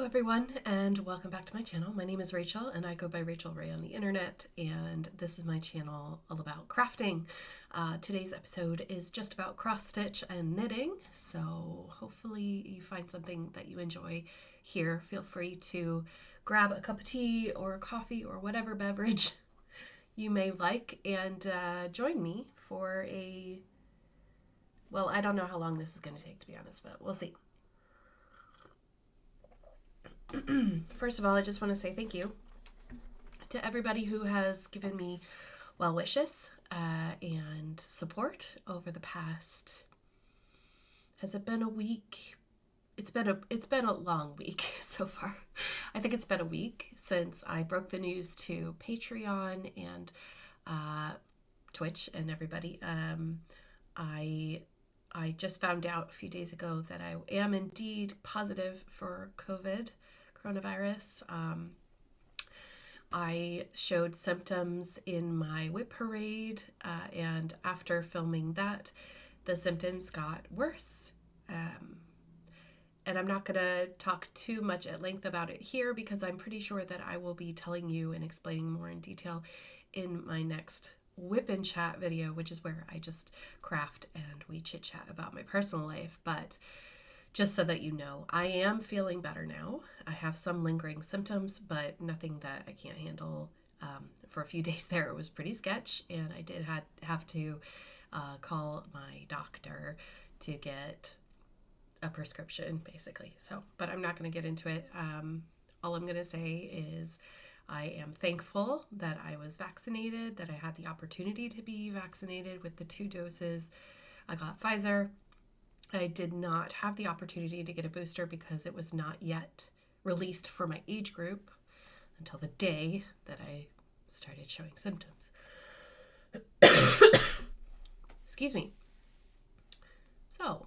everyone, and welcome back to my channel. My name is Rachel, and I go by Rachel Ray on the internet, and this is my channel all about crafting. Today's episode is just about cross-stitch and knitting, so hopefully you find something that you enjoy here. Feel free to grab a cup of tea or coffee or whatever beverage you may like and join me for well, I don't know how long this is going to take, to be honest, but we'll see. First of all, I just want to say thank you to everybody who has given me well wishes and support over the past. Has it been a week? It's been a long week so far. I think it's been a week since I broke the news to Patreon and Twitch and everybody. I just found out a few days ago that I am indeed positive for coronavirus. I showed symptoms in my whip parade, and after filming that, the symptoms got worse. And I'm not going to talk too much at length about it here because I'm pretty sure that I will be telling you and explaining more in detail in my next whip and chat video, which is where I just craft and we chit chat about my personal life. But just so that you know, I am feeling better now. I have some lingering symptoms, but nothing that I can't handle. For a few days there, it was pretty sketch, and I did have to call my doctor to get a prescription, basically. So, but I'm not going to get into it. All I'm going to say is I am thankful that I was vaccinated, that I had the opportunity to be vaccinated with the 2 doses. I got Pfizer. I did not have the opportunity to get a booster because it was not yet released for my age group until the day that I started showing symptoms. Excuse me. So,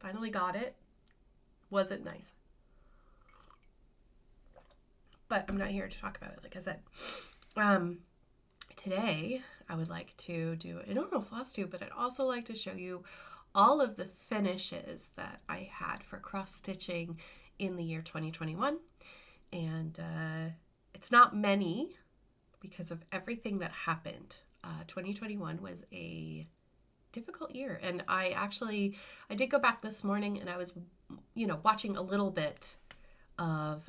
finally got it. Wasn't nice. But I'm not here to talk about it, like I said. Today, I would like to do a normal Flosstube, but I'd also like to show you all of the finishes that I had for cross-stitching in the year 2021. And it's not many because of everything that happened. 2021 was a difficult year. And I did go back this morning and I was, watching a little bit of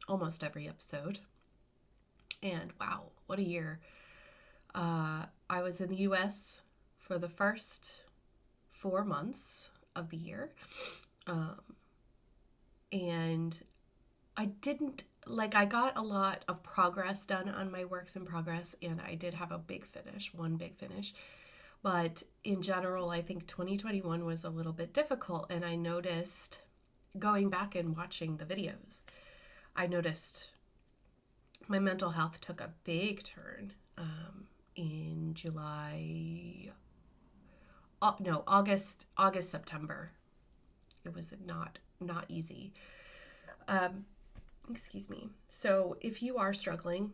almost every episode. And wow, what a year. I was in the US for the first 4 months of the year. And I got a lot of progress done on my works in progress, and I did have one big finish. But in general, I think 2021 was a little bit difficult, and I noticed, going back and watching the videos, I noticed my mental health took a big turn in August, September. It was not easy. Excuse me. So if you are struggling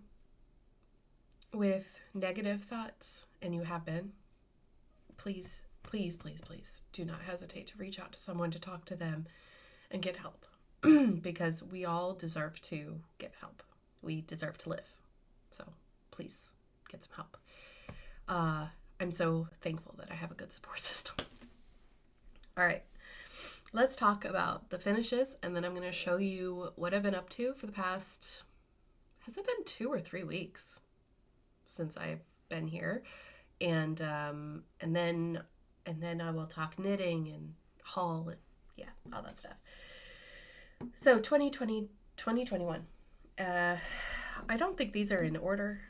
with negative thoughts, and you have been, please, please, please, please do not hesitate to reach out to someone, to talk to them and get help. Because we all deserve to get help. We deserve to live. So please get some help. I'm so thankful that I have a good support system. All right, let's talk about the finishes, and then I'm going to show you what I've been up to for the past, has it been 2 or 3 weeks since I've been here? And then I will talk knitting and haul and all that stuff. So 2021. I don't think these are in order,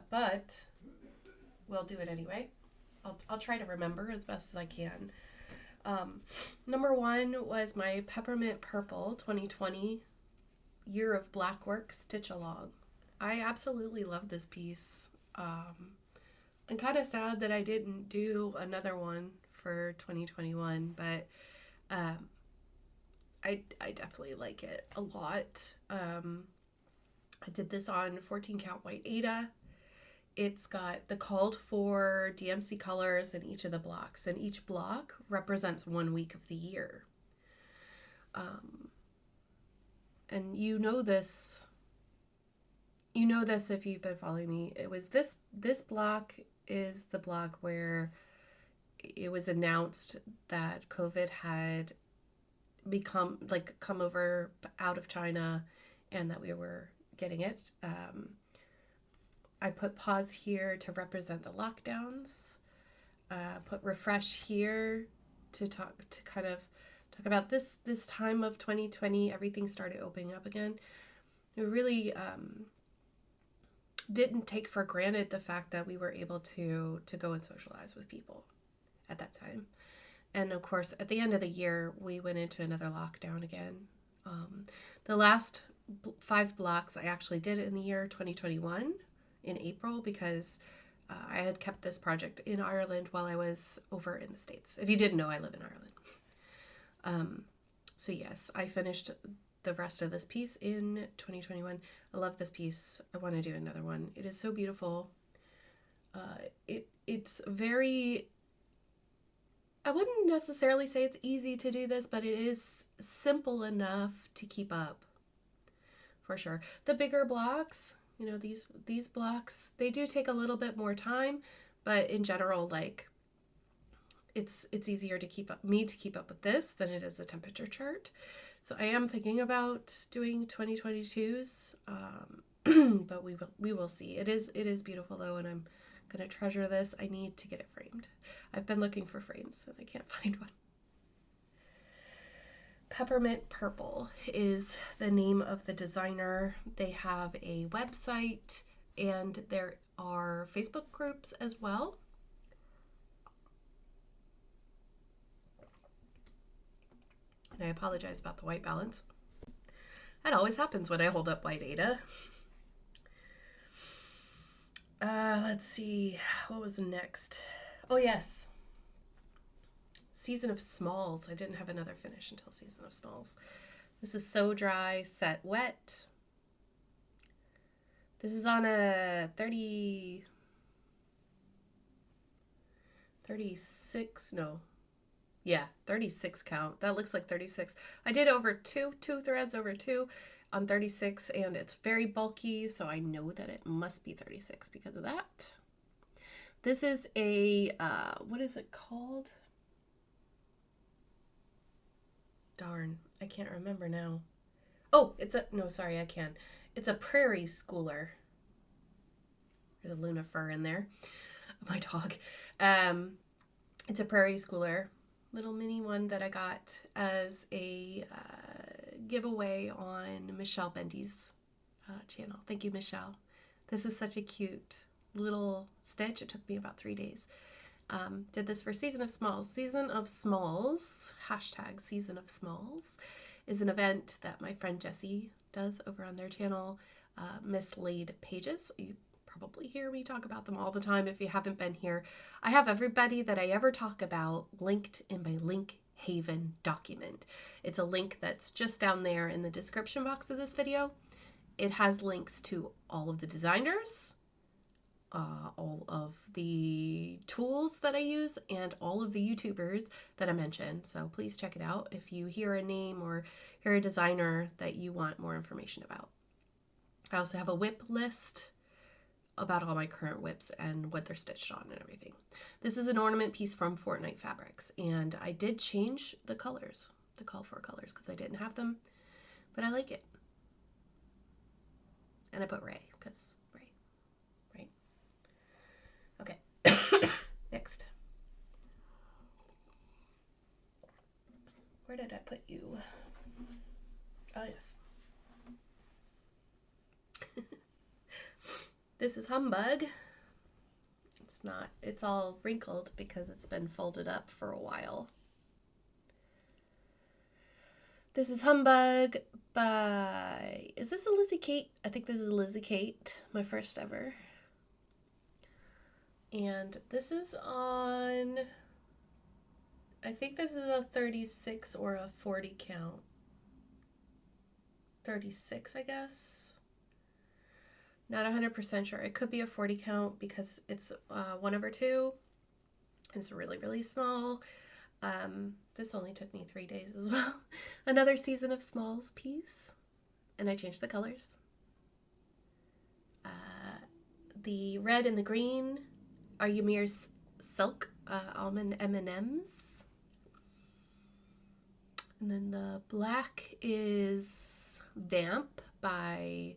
but we'll do it anyway. I'll try to remember as best as I can. Number 1 was my Peppermint Purple 2020 Year of Black Work Stitch Along. I absolutely love this piece. I'm kind of sad that I didn't do another one for 2021, but I definitely like it a lot. I did this on 14 count white Aida. It's got the called for DMC colors in each of the blocks, and each block represents 1 week of the year. And you know this if you've been following me. It was this block is the block where it was announced that COVID had come over out of China and that we were getting it. I put pause here to represent the lockdowns. Put refresh here to kind of talk about this time of 2020. Everything started opening up again. We really didn't take for granted the fact that we were able to go and socialize with people at that time. And of course, at the end of the year, we went into another lockdown again. The last 5 blocks I actually did in the year 2021 in April because I had kept this project in Ireland while I was over in the States. If you didn't know, I live in Ireland. So yes, I finished the rest of this piece in 2021. I love this piece. I want to do another one. It is so beautiful. It's very, I wouldn't necessarily say it's easy to do this, but it is simple enough to keep up for sure. The bigger blocks, you know, these blocks, they do take a little bit more time, but in general, like it's easier to keep up with this than it is a temperature chart. So I am thinking about doing 2022s, but we will see. It is beautiful though, and I'm gonna treasure this. I need to get it framed. I've been looking for frames and I can't find one. Peppermint Purple is the name of the designer. They have a website and there are Facebook groups as well. And I apologize about the white balance. That always happens when I hold up white Ada. Let's see. What was next? Oh, yes. Season of Smalls. I didn't have another finish until Season of Smalls. This is So Dry, Set Wet. This is on a 36, no. Yeah, 36 count. That looks like 36. I did over two threads over 2 on 36, and it's very bulky, so I know that it must be 36 because of that. This is a, what is it called? Darn, I can't remember now. Oh, I can. It's a Prairie Schooler. There's a Luna fur in there. My dog. It's a Prairie Schooler. Little mini one that I got as a giveaway on Michelle Bendy's channel. Thank you, Michelle. This is such a cute little stitch. It took me about 3 days. Did this for Season of Smalls. Season of Smalls, hashtag Season of Smalls, is an event that my friend Jessie does over on their channel, Mislaid Pages. You probably hear me talk about them all the time if you haven't been here. I have everybody that I ever talk about linked in my Link Haven document. It's a link that's just down there in the description box of this video. It has links to all of the designers, all of the tools that I use, and all of the YouTubers that I mentioned. So please check it out if you hear a name or hear a designer that you want more information about. I also have a whip list about all my current whips and what they're stitched on and everything. This is an ornament piece from Fortnite Fabrics, and I did change the colors, the call for colors, because I didn't have them, but I like it. And I put Ray, because Ray, right? Okay, next. Where did I put you? Oh, yes. This is Humbug. It's all wrinkled because it's been folded up for a while. This is Humbug by, is this a Lizzie Kate? I think this is a Lizzie Kate, my first ever. And this is on, I think this is a 36 or a 40 count. 36, I guess. Not 100% sure. It could be a 40 count because it's 1/2. It's really, really small. This only took me 3 days as well. Another Season of Smalls piece. And I changed the colors. The red and the green are Ymir's Silk Almond M&Ms. And then the black is Vamp by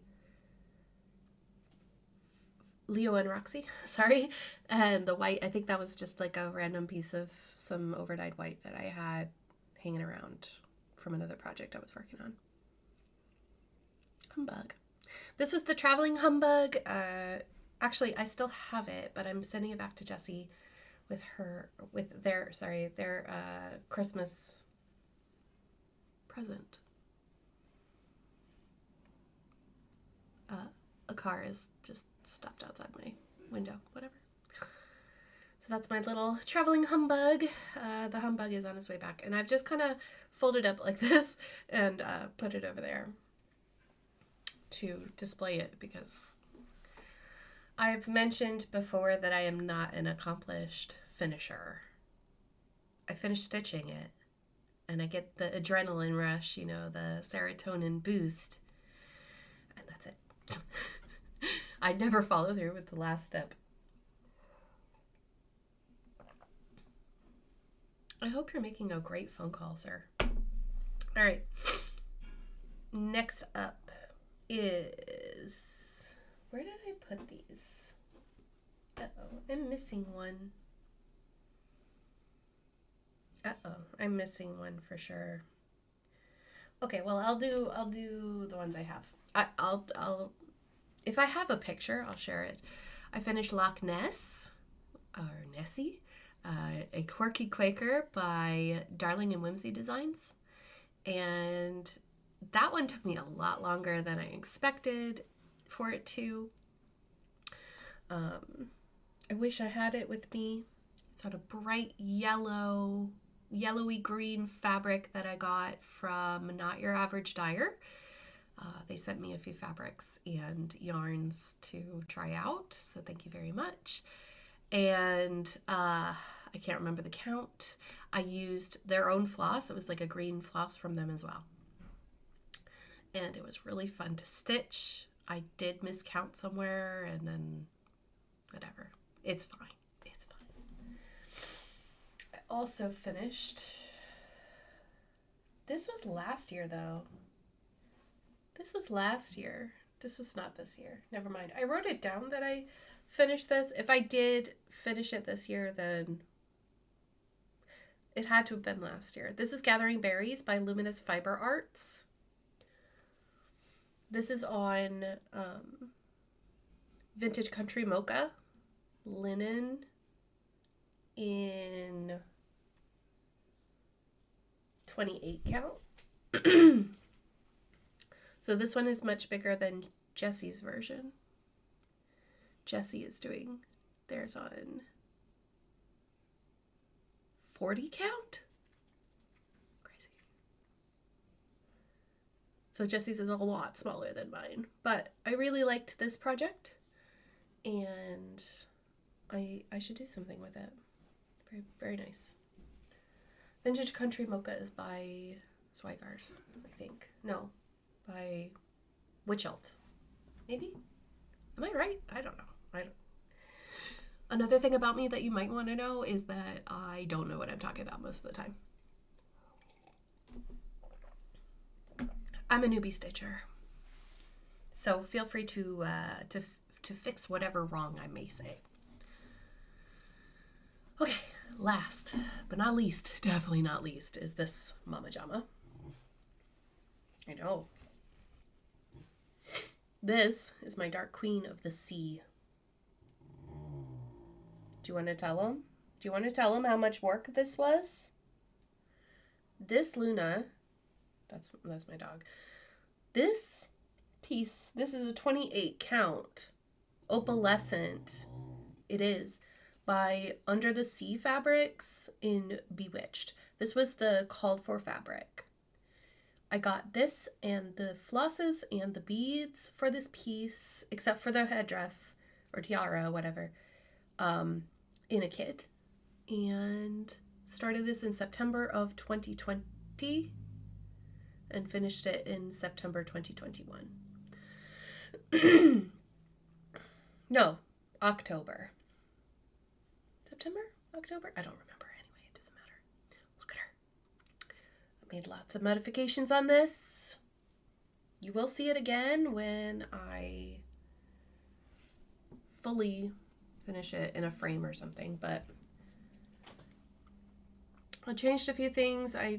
Leo and Roxy. Sorry. And the white, I think that was just like a random piece of some overdyed white that I had hanging around from another project I was working on. Humbug. This was the Traveling Humbug. Actually, I still have it, but I'm sending it back to Jessie with their Christmas present. A car is just stopped outside my window, whatever. So that's my little Traveling Humbug. The Humbug is on his way back, and I've just kind of folded up like this and put it over there to display it, because I've mentioned before that I am not an accomplished finisher. I finish stitching it and I get the adrenaline rush, you know, the serotonin boost, and that's it. I never follow through with the last step. I hope you're making a great phone call, sir. All right. Next up is, where did I put these? Uh-oh, I'm missing one. Uh-oh, I'm missing one for sure. Okay, well, I'll do the ones I have. I'll if I have a picture, I'll share it. I finished Loch Ness, or Nessie, a Quirky Quaker by Darling and Whimsy Designs. And that one took me a lot longer than I expected for it to. I wish I had it with me. It's on a bright yellowy green fabric that I got from Not Your Average Dyer. They sent me a few fabrics and yarns to try out, so thank you very much. And I can't remember the count. I used their own floss. It was like a green floss from them as well. And it was really fun to stitch. I did miscount somewhere, and then whatever. It's fine. It's fine. I also finished. This was last year, though. This was last year. This was not this year. Never mind. I wrote it down that I finished this. If I did finish it this year, then it had to have been last year. This is Gathering Berries by Luminous Fiber Arts. This is on Vintage Country Mocha linen in 28 count. So this one is much bigger than Jessie's version. Jessie is doing theirs on 40 count? Crazy. So Jessie's is a lot smaller than mine, but I really liked this project, and I should do something with it. Very, very nice. Vintage Country Mocha is by Zweigars, I think. No, by Witchelt. Maybe? Am I right? I don't know. Another thing about me that you might want to know is that I don't know what I'm talking about most of the time. I'm a newbie stitcher, so feel free to fix whatever wrong I may say. Okay, last but not least, definitely not least, is this Mama Jama. I know. This is my Dark Queen of the Sea. Do you want to tell them? Do you want to tell them how much work this was? This Luna, that's my dog. This piece, this is a 28 count opalescent. It is by Under the Sea Fabrics in Bewitched. This was the called for fabric. I got this and the flosses and the beads for this piece, except for the headdress or tiara, whatever, in a kit. And Started this in September of 2020 and finished it in September 2021. No, October. September? October? I don't remember anyway. It doesn't matter. Look at her. I made lots of modifications on this. You will see it again when I fully finish it in a frame or something, but I changed a few things. I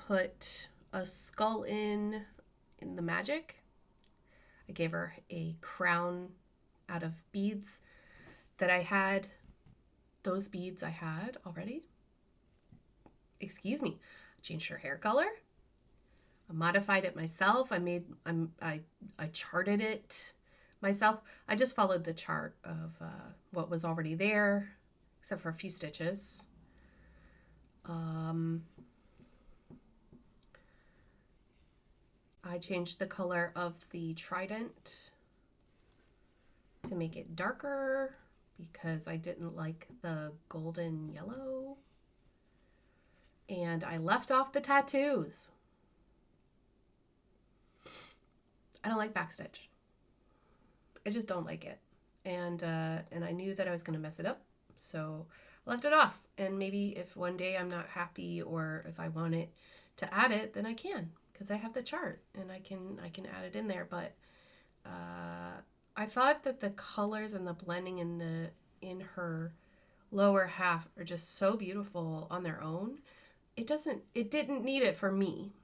put a skull in the magic. I gave her a crown out of beads that I had. Those beads I had already. Excuse me. I changed her hair color. I modified it myself. I charted it myself. I just followed the chart of what was already there, except for a few stitches. I changed the color of the trident to make it darker because I didn't like the golden yellow. And I left off the tattoos. I don't like backstitch. I just don't like it. And I knew that I was going to mess it up, so I left it off. And maybe if one day I'm not happy or if I want it to add it, then I can, because I have the chart and I can add it in there. But I thought that the colors and the blending in her lower half are just so beautiful on their own. It didn't need it for me.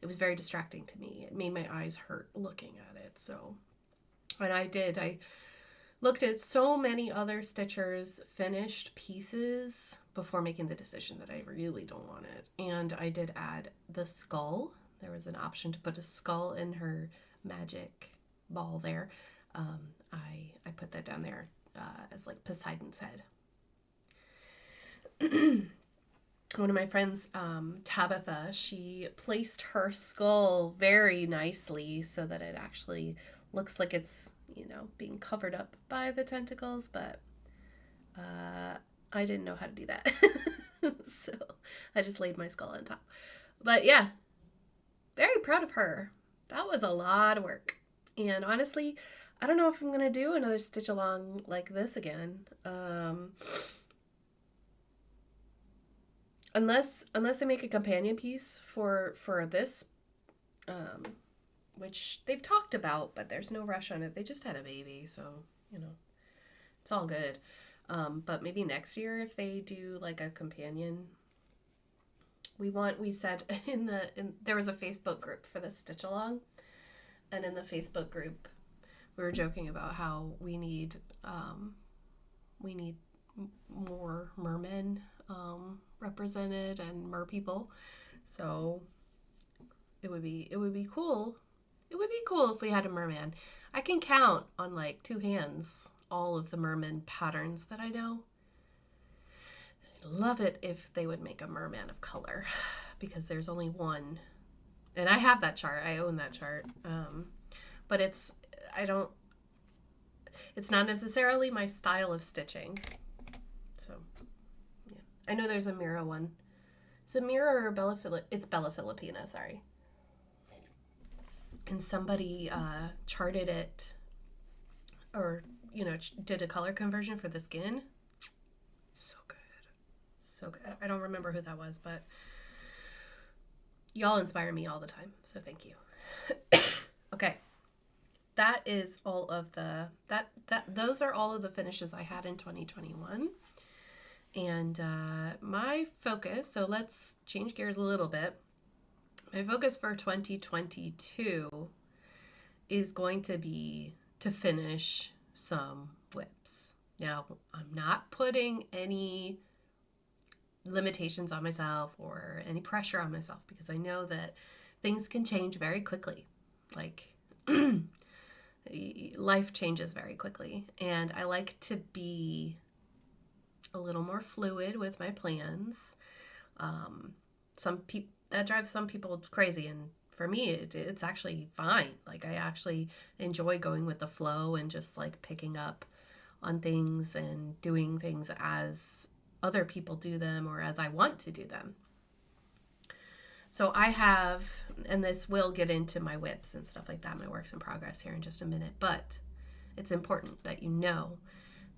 It was very distracting to me. It made my eyes hurt looking at it. So, and I looked at so many other stitchers' finished pieces before making the decision that I really don't want it. And I did add the skull. There was an option to put a skull in her magic ball there. I put that down there as like Poseidon's head. One of my friends, Tabitha, she placed her skull very nicely so that it actually looks like it's, being covered up by the tentacles, but I didn't know how to do that. So I just laid my skull on top. But yeah, very proud of her. That was a lot of work. And honestly, I don't know if I'm going to do another stitch along like this again. Unless they make a companion piece for this, which they've talked about, but there's no rush on it. They just had a baby, so, it's all good. But maybe next year if they do like a companion, we said there was a Facebook group for the stitch along, and in the Facebook group we were joking about how we need more mermen represented and mer people. So it would be cool. It would be cool if we had a merman. I can count on like two hands all of the merman patterns that I know. I'd love it if they would make a merman of color, because there's only one. And I have that chart. I own that chart. But it's not necessarily my style of stitching. So, yeah. I know there's a Mira one. Is it Mira or Bella It's Bella Filipina, sorry. And somebody charted it, or, did a color conversion for the skin. So good. So good. I don't remember who that was, but y'all inspire me all the time. So thank you. Okay. That is all of those are all of the finishes I had in 2021. And my focus, so let's change gears a little bit. My focus for 2022 is going to be to finish some whips. Now, I'm not putting any limitations on myself or any pressure on myself, because I know that things can change very quickly. Like, life changes very quickly, and I like to be a little more fluid with my plans. That drives some people crazy, and for me it's actually fine. Like, I actually enjoy going with the flow and just like picking up on things and doing things as other people do them or as I want to do them. So I have, and this will get into my whips and stuff like that, my works in progress here in just a minute, but it's important that you know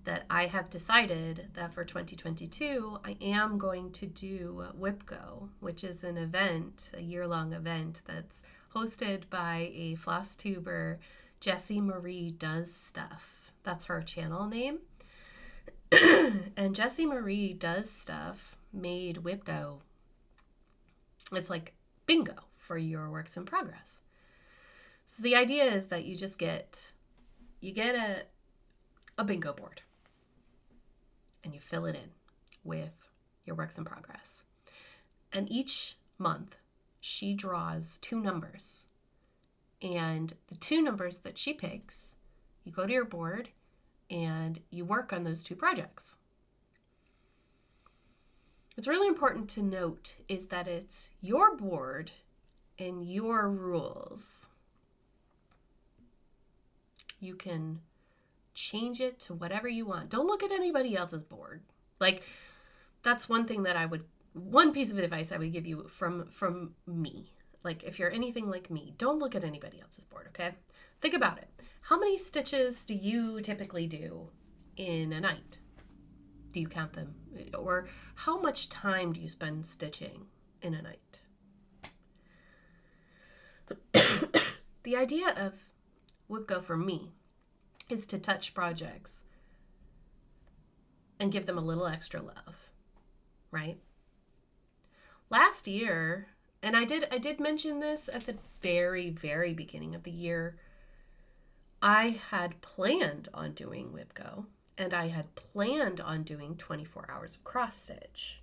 that I have decided that for 2022, I am going to do WhipGo, which is an event, a year-long event that's hosted by a Flosstuber, Jessie Marie Does Stuff. That's her channel name. And Jessie Marie Does Stuff made WhipGo. It's like bingo for your works in progress. So the idea is that you just get a bingo board and you fill it in with your works in progress. And each month she draws 2 numbers. And the 2 numbers that she picks, you go to your board and you work on those 2 projects. What's really important to note is that it's your board and your rules. You can change it to whatever you want. Don't look at anybody else's board. Like, that's one thing that one piece of advice I would give you from me. Like, if you're anything like me, don't look at anybody else's board, okay? Think about it. How many stitches do you typically do in a night? Do you count them? Or how much time do you spend stitching in a night? The idea of WhipGo for me is to touch projects and give them a little extra love, right? Last year, and I did mention this at the very, very beginning of the year, I had planned on doing WhipGo, and I had planned on doing 24 hours of cross stitch.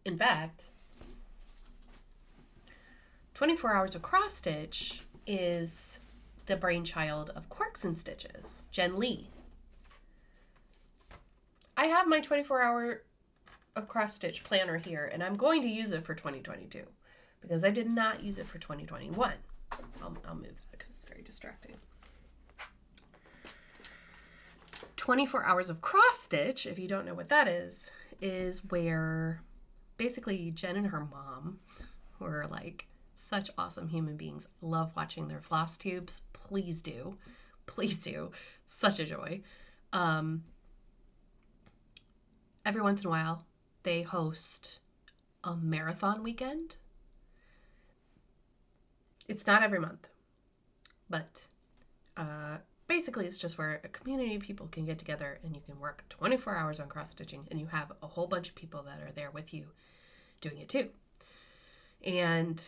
In fact, 24 hours of cross stitch is the brainchild of Quirks and Stitches, Jen Lee. I have my 24-hour of cross stitch planner here, and I'm going to use it for 2022 because I did not use it for 2021. I'll move that because it's very distracting. 24 hours of cross stitch, if you don't know what that is where basically Jen and her mom, who are like such awesome human beings, love watching their floss tubes. Please do. Please do. Such a joy. Every once in a while, they host a marathon weekend. It's not every month, but basically it's just where a community of people can get together and you can work 24 hours on cross stitching, and you have a whole bunch of people that are there with you doing it too. And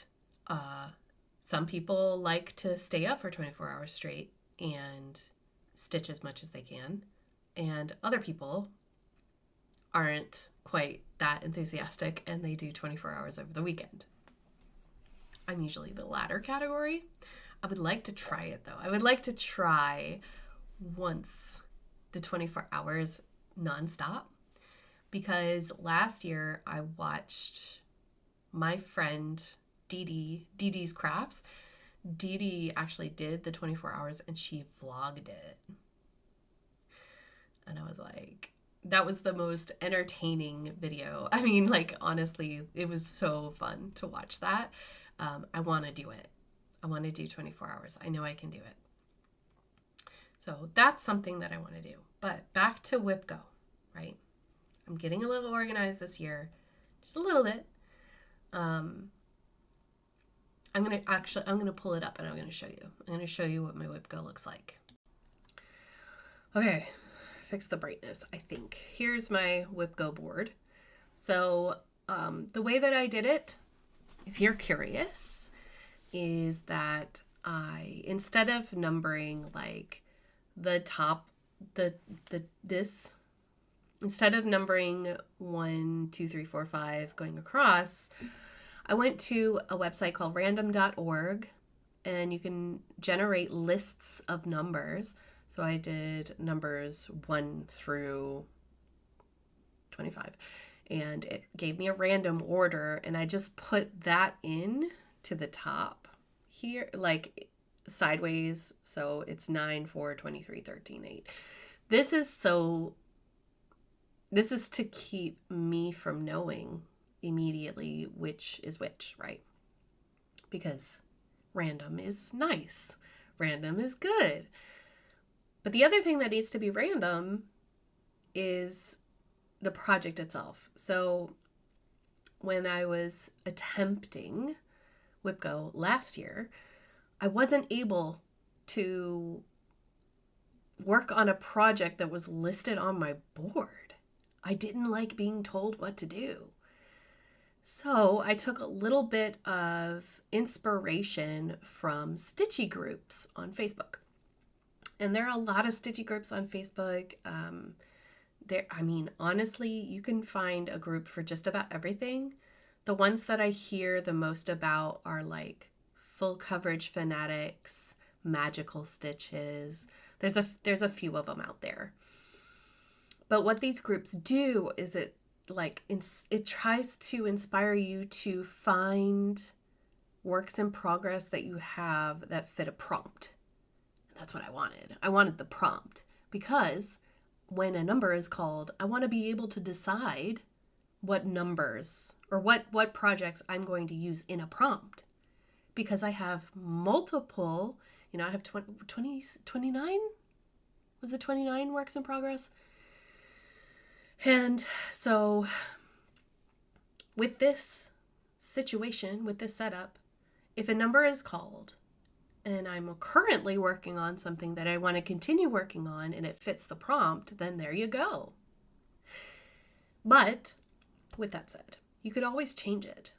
some people like to stay up for 24 hours straight and stitch as much as they can, and other people aren't quite that enthusiastic and they do 24 hours over the weekend. I'm usually the latter category. I would like to try it though. I would like to try once the 24 hours nonstop, because last year I watched my friend Dee Dee's Crafts. Dee Dee actually did the 24 hours and she vlogged it. And I was like, that was the most entertaining video. I mean, like, honestly, it was so fun to watch that. I want to do it. I want to do 24 hours. I know I can do it. So that's something that I want to do. But back to WhipGo, right? I'm getting a little organized this year, just a little bit. I'm gonna pull it up and I'm gonna show you. I'm gonna show you what my WhipGo looks like. Okay, fix the brightness, I think. Here's my WhipGo board. So the way that I did it, if you're curious, is that I, instead of numbering like the top, instead of numbering 1, 2, 3, 4, 5 going across, I went to a website called random.org, and you can generate lists of numbers. So I did numbers 1 through 25, and it gave me a random order, and I just put that in to the top here, like sideways. So it's 9, 4, 23, 13, 8. This is so this is to keep me from knowing immediately which is which, right? Because random is nice. Random is good. But the other thing that needs to be random is the project itself. So when I was attempting WIPGO last year, I wasn't able to work on a project that was listed on my board. I didn't like being told what to do. So I took a little bit of inspiration from stitchy groups on Facebook. And there are a lot of stitchy groups on Facebook. Honestly, you can find a group for just about everything. The ones that I hear the most about are like Full Coverage Fanatics, Magical Stitches. There's a few of them out there. But what these groups do is it tries to inspire you to find works in progress that you have that fit a prompt. And that's what I wanted. I wanted the prompt because when a number is called, I want to be able to decide what numbers or what projects I'm going to use in a prompt, because I have multiple, I have 29? Was it 29 works in progress? And so with this situation, with this setup, if a number is called and I'm currently working on something that I want to continue working on and it fits the prompt, then there you go. But with that said, you could always change it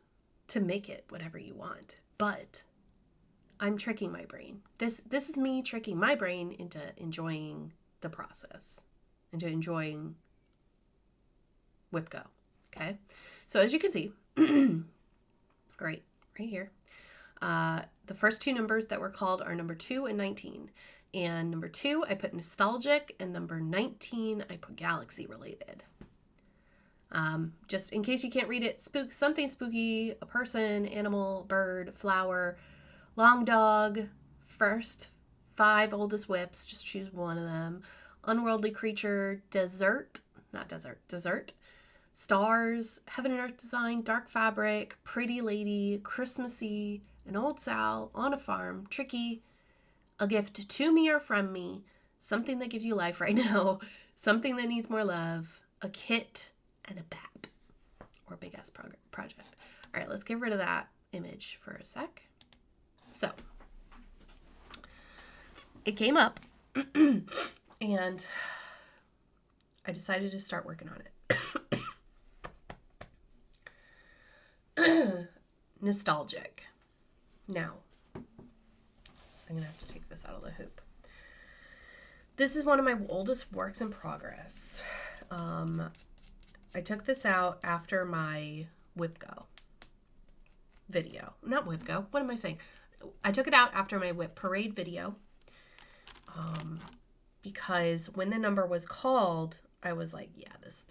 to make it whatever you want. But I'm tricking my brain. This is me tricking my brain into enjoying the process, into enjoying WIPGO. Okay, so as you can see, right here, the first two numbers that were called are number 2 and 19. And number 2, I put nostalgic, and number 19, I put galaxy related. Just in case you can't read it, something spooky, a person, animal, bird, flower, long dog, first 5 oldest whips, just choose one of them, unworldly creature, desert, stars, heaven and earth design, dark fabric, pretty lady, Christmassy, an old Sal, on a farm, tricky, a gift to me or from me, something that gives you life right now, something that needs more love, a kit, and a BAP, or big ass project. All right, let's get rid of that image for a sec. So it came up and I decided to start working on it. Nostalgic. Now, I'm going to have to take this out of the hoop. This is one of my oldest works in progress. I took this out after my WIPGO video. Not WIPGO. What am I saying? I took it out after my WIP parade video. Because when the number was called, I was like, yeah, this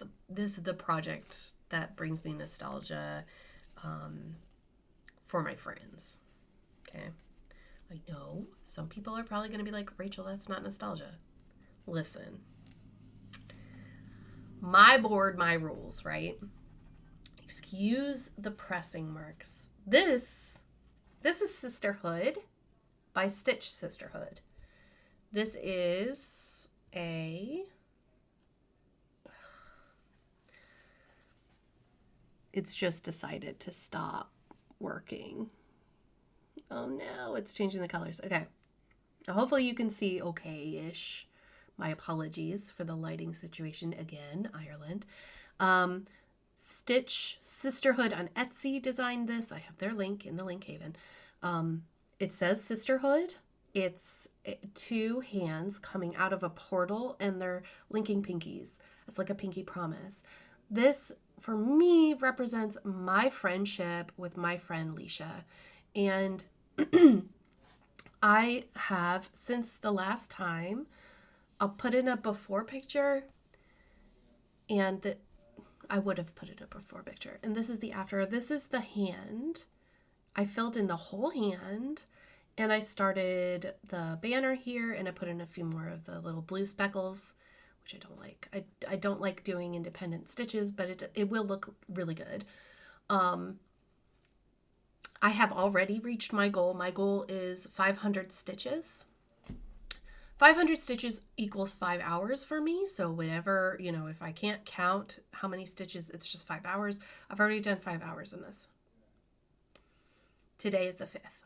is the project that brings me nostalgia for my friends. Okay. I know some people are probably going to be like, Rachel, that's not nostalgia. Listen. My board, my rules, right? Excuse the pressing marks. This is Sisterhood by Stitch Sisterhood. This is it's just decided to stop working. Oh no, it's changing the colors. Okay. Hopefully you can see okay-ish. My apologies for the lighting situation again, Ireland. Stitch Sisterhood on Etsy designed this. I have their link in the link haven. It says Sisterhood. It's 2 hands coming out of a portal and they're linking pinkies. It's like a pinky promise. This, for me, represents my friendship with my friend Leisha. And I have, since the last time, I'll put in a before picture, and I would have put in a before picture. And this is the after. This is the hand. I filled in the whole hand, and I started the banner here, and I put in a few more of the little blue speckles, which I don't like. I don't like doing independent stitches, but it will look really good. I have already reached my goal. My goal is 500 stitches. 500 stitches equals 5 hours for me. So whatever, you know, if I can't count how many stitches, it's just 5 hours. I've already done 5 hours in this. Today is the 5th.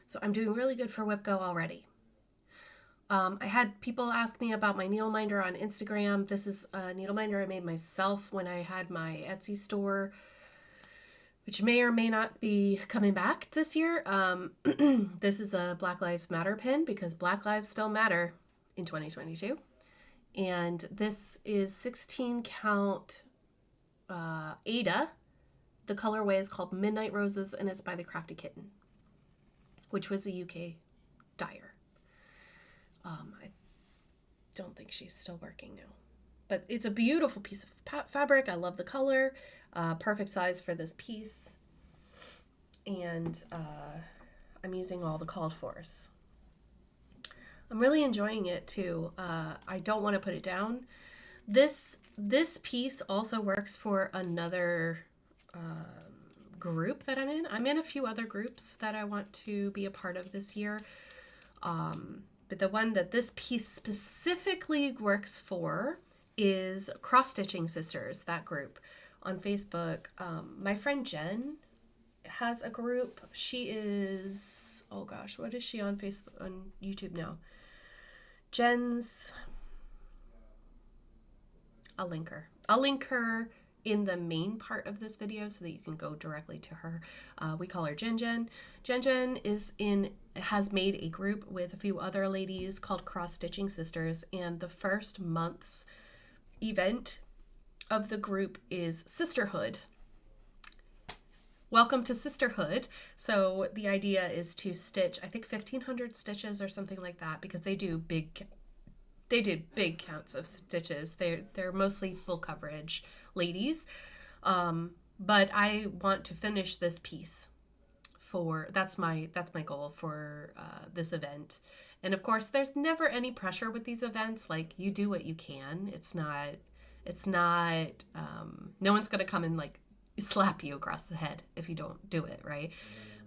So I'm doing really good for WIP Go already. I had people ask me about my needle minder on Instagram. This is a needle minder I made myself when I had my Etsy store, which may or may not be coming back this year. This is a Black Lives Matter pin because Black Lives still matter in 2022. And this is 16 count Ada. The colorway is called Midnight Roses, and it's by the Crafty Kitten, which was a UK dyer. I don't think she's still working now. But it's a beautiful piece of fabric. I love the color. Perfect size for this piece. And I'm using all the called fors. I'm really enjoying it too. I don't want to put it down. This piece also works for another group that I'm in. I'm in a few other groups that I want to be a part of this year. But the one that this piece specifically works for is Cross Stitching Sisters, that group on Facebook. My friend Jen has a group. She is, oh gosh, what is she on Facebook, on YouTube now? Jen's, I'll link her. I'll link her in the main part of this video so that you can go directly to her. We call her Jen Jen. Jen Jen has made a group with a few other ladies called Cross Stitching Sisters, and the first month's event of the group is Sisterhood. Welcome to Sisterhood. So the idea is to stitch, I think 1,500 stitches or something like that, because they do big counts of stitches. They're mostly full coverage ladies. But I want to finish this piece that's my goal for this event. And of course, there's never any pressure with these events. Like, you do what you can. It's not, no one's going to come and like slap you across the head if you don't do it, right?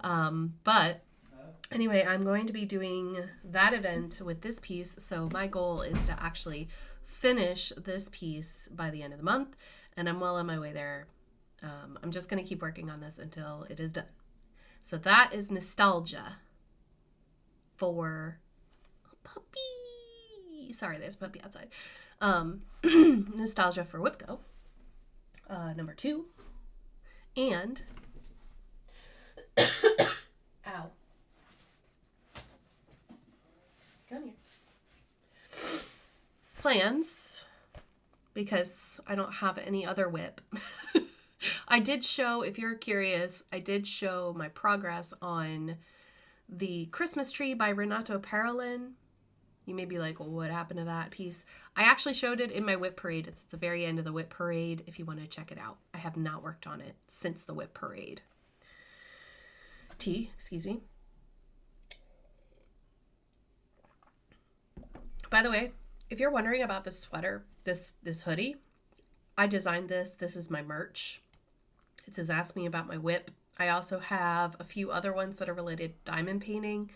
But anyway, I'm going to be doing that event with this piece. So my goal is to actually finish this piece by the end of the month. And I'm well on my way there. I'm just going to keep working on this until it is done. So that is nostalgia for puppy. Sorry, there's a puppy outside. Nostalgia for WIP Go. Number 2. And ow. Come here. Plans, because I don't have any other WIP. I did show, if you're curious, I did show my progress on the Christmas tree by Renato Parolin. You may be like, well, what happened to that piece? I actually showed it in my WIP parade. It's at the very end of the WIP parade if you want to check it out. I have not worked on it since the WIP parade. Excuse me. By the way, if you're wondering about this sweater, this hoodie, I designed this. This is my merch. It says, ask me about my WIP. I also have a few other ones that are related to diamond painting.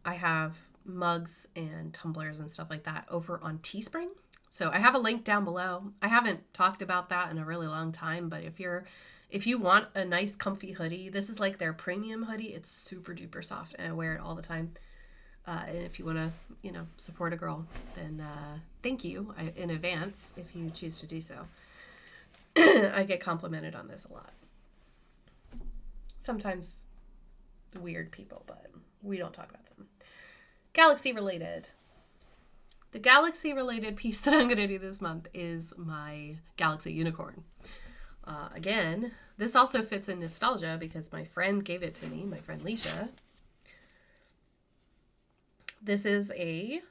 I have mugs and tumblers and stuff like that over on Teespring. So I have a link down below. I haven't talked about that in a really long time, but if you want a nice comfy hoodie, this is like their premium hoodie. It's super duper soft and I wear it all the time. And if you want to, support a girl, then thank you in advance if you choose to do so. I get complimented on this a lot. Sometimes weird people, but we don't talk about them. Galaxy related. The galaxy related piece that I'm going to do this month is my Galaxy Unicorn. Again, this also fits in nostalgia because my friend gave it to me, my friend Leisha. This is an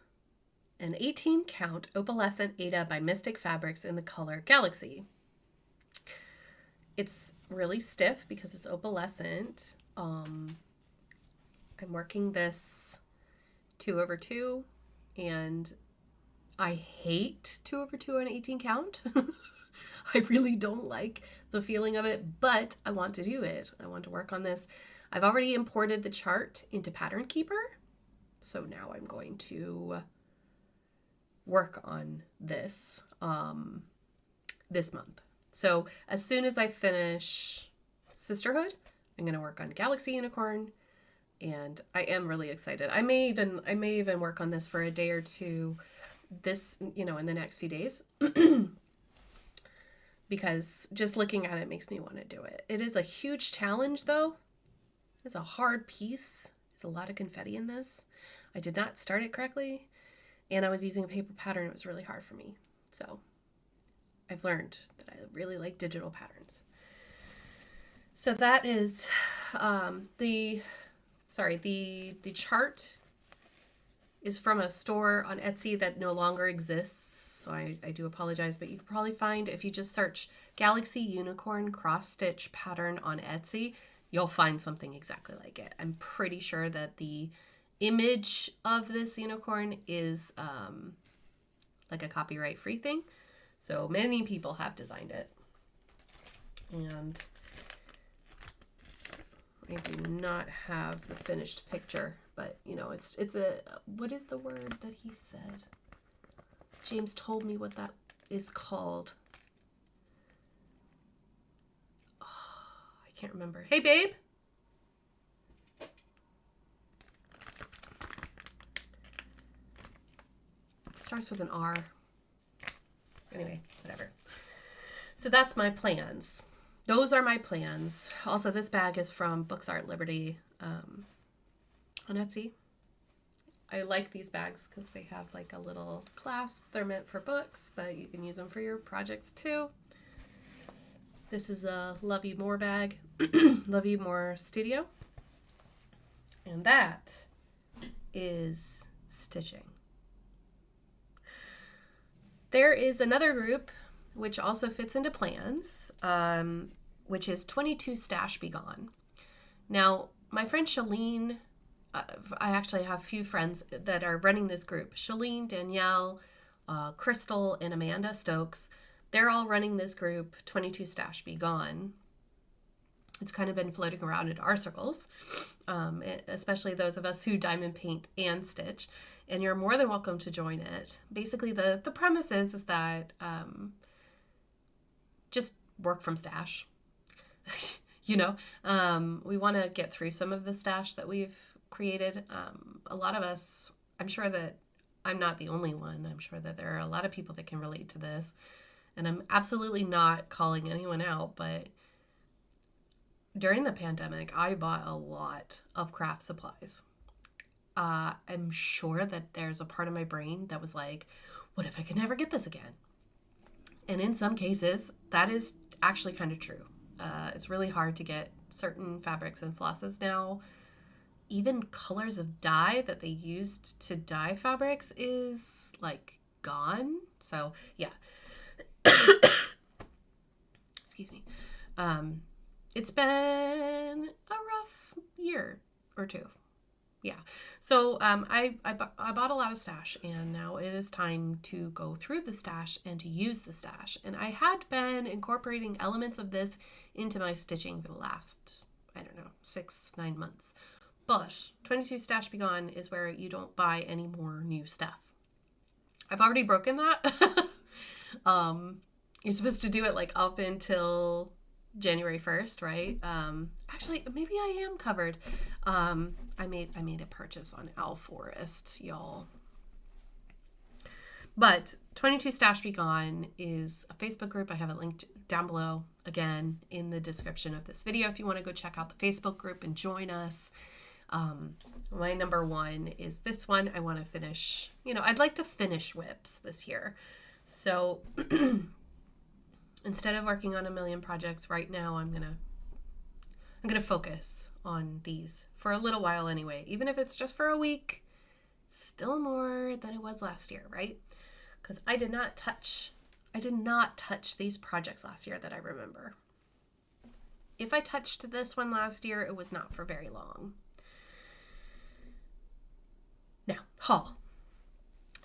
18 count opalescent Ada by Mystic Fabrics in the color Galaxy. It's really stiff because it's opalescent. I'm working this 2/2 and I hate 2/2 on 18 count. I really don't like the feeling of it, but I want to do it. I want to work on this. I've already imported the chart into Pattern Keeper. So now I'm going to work on this this month. So as soon as I finish Sisterhood, I'm going to work on Galaxy Unicorn, and I am really excited. I may even work on this for a day or two this, in the next few days. Because just looking at it makes me want to do it. It is a huge challenge though. It's a hard piece. There's a lot of confetti in this. I did not start it correctly, and I was using a paper pattern. It was really hard for me. So I've learned that I really like digital patterns. So that is the chart is from a store on Etsy that no longer exists. So I do apologize, but you can probably find, if you just search Galaxy Unicorn cross stitch pattern on Etsy, you'll find something exactly like it. I'm pretty sure that the image of this unicorn is like a copyright free thing. So many people have designed it. And I do not have the finished picture, but it's a, what is the word that he said? James told me what that is called. Oh, I can't remember. Hey, babe. It starts with an R. Anyway, whatever. So that's my plans. Those are my plans. Also, this bag is from Books Art Liberty on Etsy. I like these bags because they have like a little clasp. They're meant for books, but you can use them for your projects too. This is a Love You More bag. Love You More Studio. And that is stitching. There is another group which also fits into plans, which is 22 Stash Be Gone. Now, my friend Shalene, I actually have a few friends that are running this group. Shalene, Danielle, Crystal, and Amanda Stokes. They're all running this group, 22 Stash Be Gone. It's kind of been floating around in our circles, especially those of us who diamond paint and stitch. And you're more than welcome to join it. Basically, the premise is that just work from stash. We want to get through some of the stash that we've created. A lot of us, I'm sure that I'm not the only one. I'm sure that there are a lot of people that can relate to this. And I'm absolutely not calling anyone out, but during the pandemic, I bought a lot of craft supplies. I'm sure that there's a part of my brain that was like, what if I could never get this again? And in some cases, that is actually kind of true. It's really hard to get certain fabrics and flosses now. Even colors of dye that they used to dye fabrics is like gone. So yeah. Excuse me. It's been a rough year or two. Yeah. So I bought a lot of stash, and now it is time to go through the stash and to use the stash. And I had been incorporating elements of this into my stitching for the last, 6-9 months. But 22 Stash Be Gone is where you don't buy any more new stuff. I've already broken that. You're supposed to do it like up until January 1st, right? Actually, maybe I am covered. I made a purchase on Owl Forest, y'all. But 22 Stash Be Gone is a Facebook group. I have it linked down below, again, in the description of this video if you want to go check out the Facebook group and join us. My number one is this one. I want to finish, I'd like to finish whips this year. So instead of working on a million projects right now, I'm gonna focus on these for a little while anyway, even if it's just for a week. Still more than it was last year, right? Because I did not touch these projects last year that I remember. If I touched this one last year, it was not for very long. Now, haul.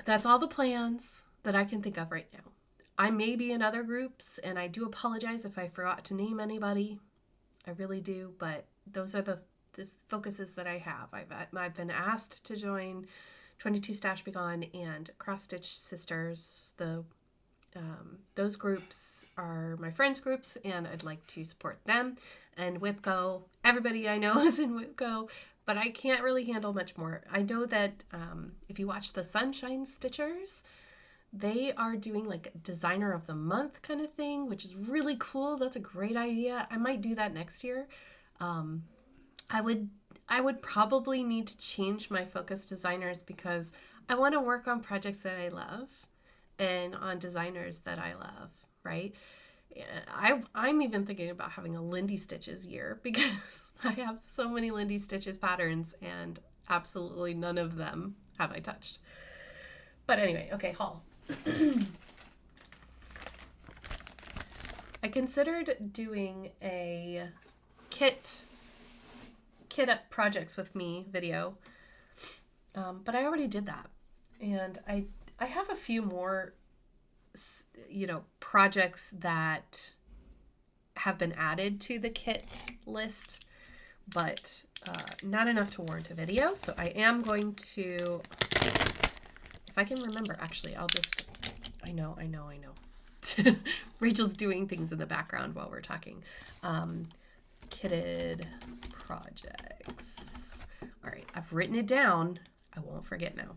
that's all the plans that I can think of right now. I may be in other groups, and I do apologize if I forgot to name anybody. I really do, but those are the focuses that I have. I've been asked to join 22 Stash Be Gone and Cross Stitch Sisters. Those groups are my friends' groups, and I'd like to support them. And WIPGO, everybody I know is in WIPGO, but I can't really handle much more. I know that if you watch the Sunshine Stitchers, they are doing like Designer of the Month kind of thing, which is really cool. That's a great idea. I might do that next year. I would probably need to change my focus designers because I want to work on projects that I love and on designers that I love, right? I'm even thinking about having a Lindy Stitches year because I have so many Lindy Stitches patterns and absolutely none of them have I touched. But anyway, okay, haul. I considered doing a kit up projects with me video, but I already did that, and I have a few more projects that have been added to the kit list, but not enough to warrant a video. So I am going to, if I can remember, actually, I know. Rachel's doing things in the background while we're talking. Kitted projects. All right, I've written it down. I won't forget now.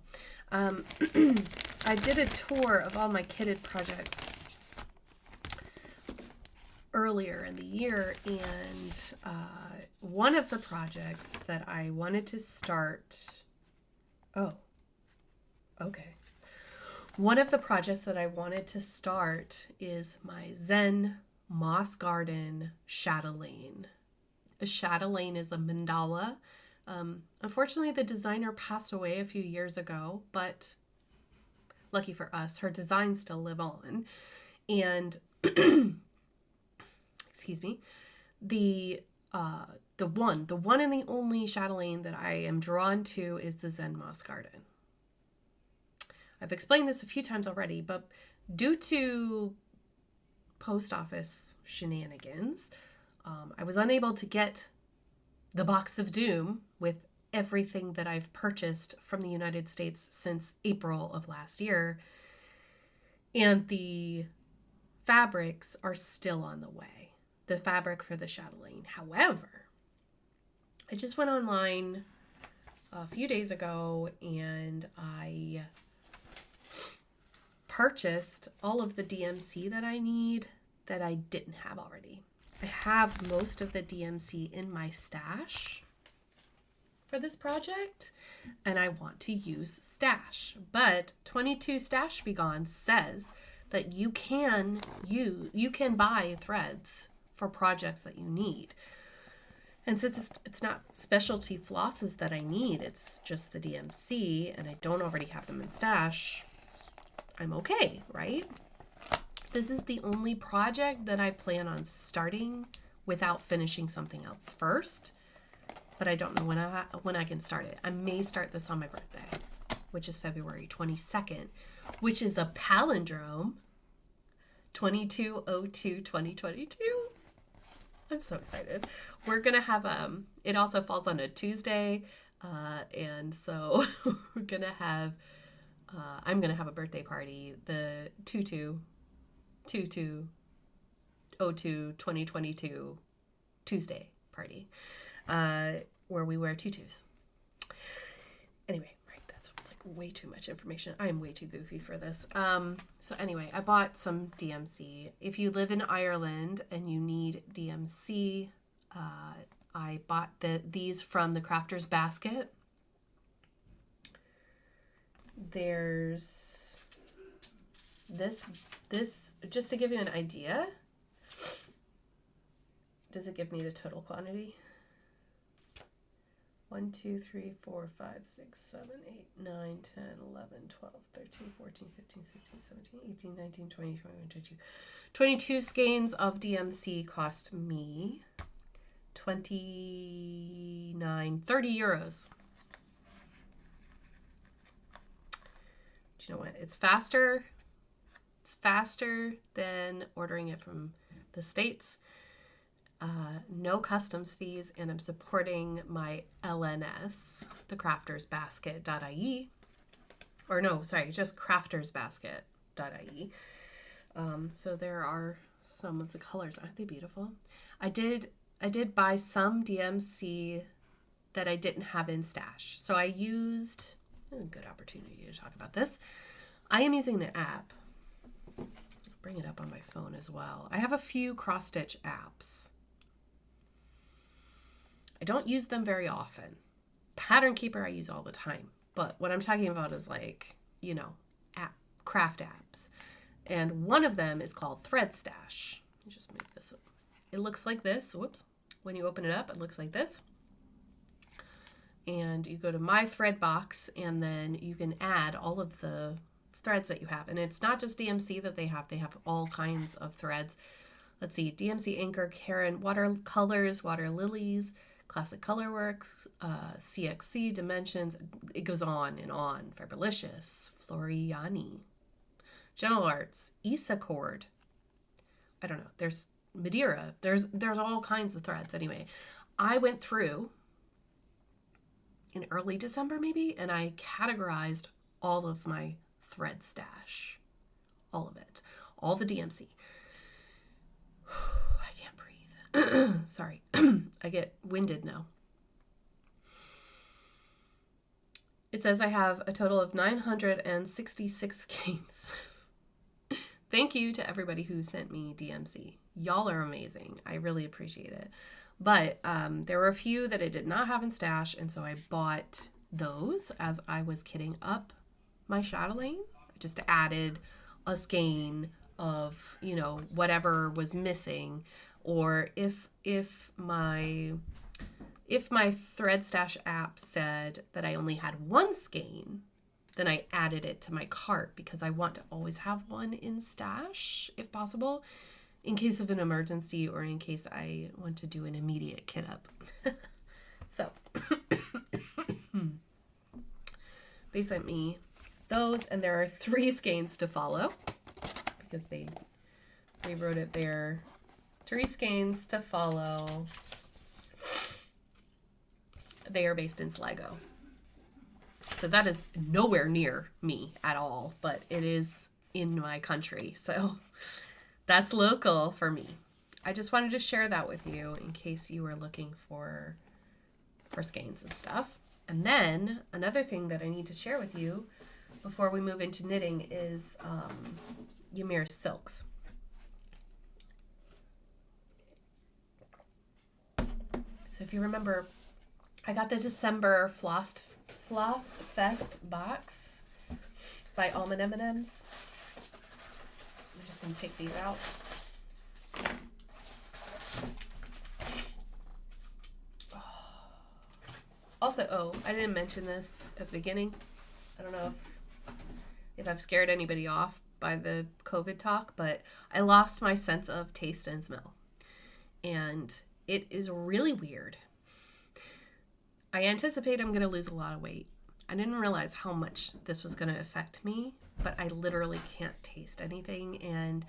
I did a tour of all my kitted projects earlier in the year, and one of the projects that I wanted to start. Oh, okay. One of the projects that I wanted to start is my Zen Moss Garden chatelaine. A chatelaine is a mandala. Unfortunately, the designer passed away a few years ago, but lucky for us, her designs still live on. And excuse me, the one and the only chatelaine that I am drawn to is the Zen Moss Garden. I've explained this a few times already, but due to post office shenanigans, I was unable to get the box of doom with everything that I've purchased from the United States since April of last year. And the fabrics are still on the way. The fabric for the chatelaine. However, I just went online a few days ago and I purchased all of the DMC that I need that I didn't have already. I have most of the DMC in my stash for this project, and I want to use stash. But 22 Stash Be Gone says that you can buy threads for projects that you need. And since it's not specialty flosses that I need, it's just the DMC, and I don't already have them in stash, I'm okay, right? This is the only project that I plan on starting without finishing something else first, but I don't know when I can start it. I may start this on my birthday, which is February 22nd, which is a palindrome, 22/02/2022. I'm so excited. We're going to have, it also falls on a Tuesday, and so we're going to have, I'm going to have a birthday party, the 22/02/2022 Tuesday party, where we wear tutus. Anyway, right, that's like way too much information. I am way too goofy for this. So anyway, I bought some DMC. If you live in Ireland and you need DMC, I bought these from the Crafter's Basket. There's this, just to give you an idea. Does it give me the total quantity? 1, 2, 3, 4, 5, 6, 7, 8, 9, 10, 11, 12, 13, 14, 15, 16, 17, 18, 19, 20, 21, 22. 22 skeins of DMC cost me 30 euros. you know what? It's faster. It's faster than ordering it from the States. No customs fees, and I'm supporting my LNS, the craftersbasket.ie. Or no, sorry, just craftersbasket.ie. So there are some of the colors. Aren't they beautiful? I did buy some DMC that I didn't have in stash. So I used a good opportunity to talk about this. I am using an app. I'll bring it up on my phone as well. I have a few cross stitch apps. I don't use them very often. Pattern Keeper I use all the time. But what I'm talking about is like, you know, craft apps. And one of them is called Thread Stash. Let me just make this up. It looks like this. Whoops. When you open it up, it looks like this. And you go to My Thread Box, and then you can add all of the threads that you have. And it's not just DMC that they have. They have all kinds of threads. Let's see. DMC Anchor, Karen, Watercolors, Water Lilies, Classic Colorworks, CXC, Dimensions. It goes on and on. Fibrelicious, Floriani, General Arts, Isacord. I don't know. There's Madeira. There's all kinds of threads. Anyway, I went through in early December maybe, and I categorized all of my thread stash. All of it. All the DMC. I can't breathe. Sorry. I get winded now. It says I have a total of 966 skeins. Thank you to everybody who sent me DMC. Y'all are amazing. I really appreciate it. But there were a few that I did not have in stash, and so I bought those as I was kitting up my chatelaine. I just added a skein of, you know, whatever was missing, or if my thread stash app said that I only had one skein, then I added it to my cart because I want to always have one in stash if possible, in case of an emergency or in case I want to do an immediate kit up. So they sent me those, and there are 3 skeins to follow because they wrote it there. 3 skeins to follow. They are based in Sligo. So that is nowhere near me at all, but it is in my country. So that's local for me. I just wanted to share that with you in case you were looking for skeins and stuff. And then another thing that I need to share with you before we move into knitting is Ymir silks. So if you remember, I got the December Floss Fest box by Almond M&Ms. I'm just going to take these out. Also, I didn't mention this at the beginning. I don't know if I've scared anybody off by the COVID talk, but I lost my sense of taste and smell. And it is really weird. I anticipate I'm going to lose a lot of weight. I didn't realize how much this was going to affect me, but I literally can't taste anything, and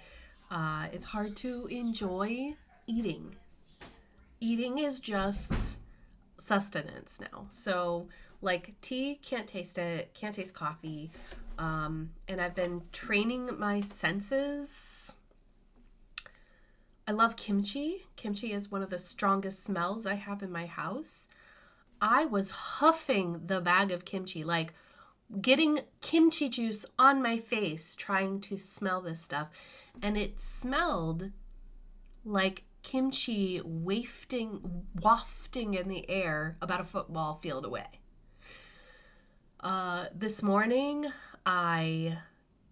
it's hard to enjoy eating. Eating is just sustenance now. So, like tea, can't taste it, can't taste coffee, and I've been training my senses. I love kimchi. Kimchi is one of the strongest smells I have in my house. I was huffing the bag of kimchi, like getting kimchi juice on my face, trying to smell this stuff. And it smelled like kimchi wafting in the air about a football field away. This morning, I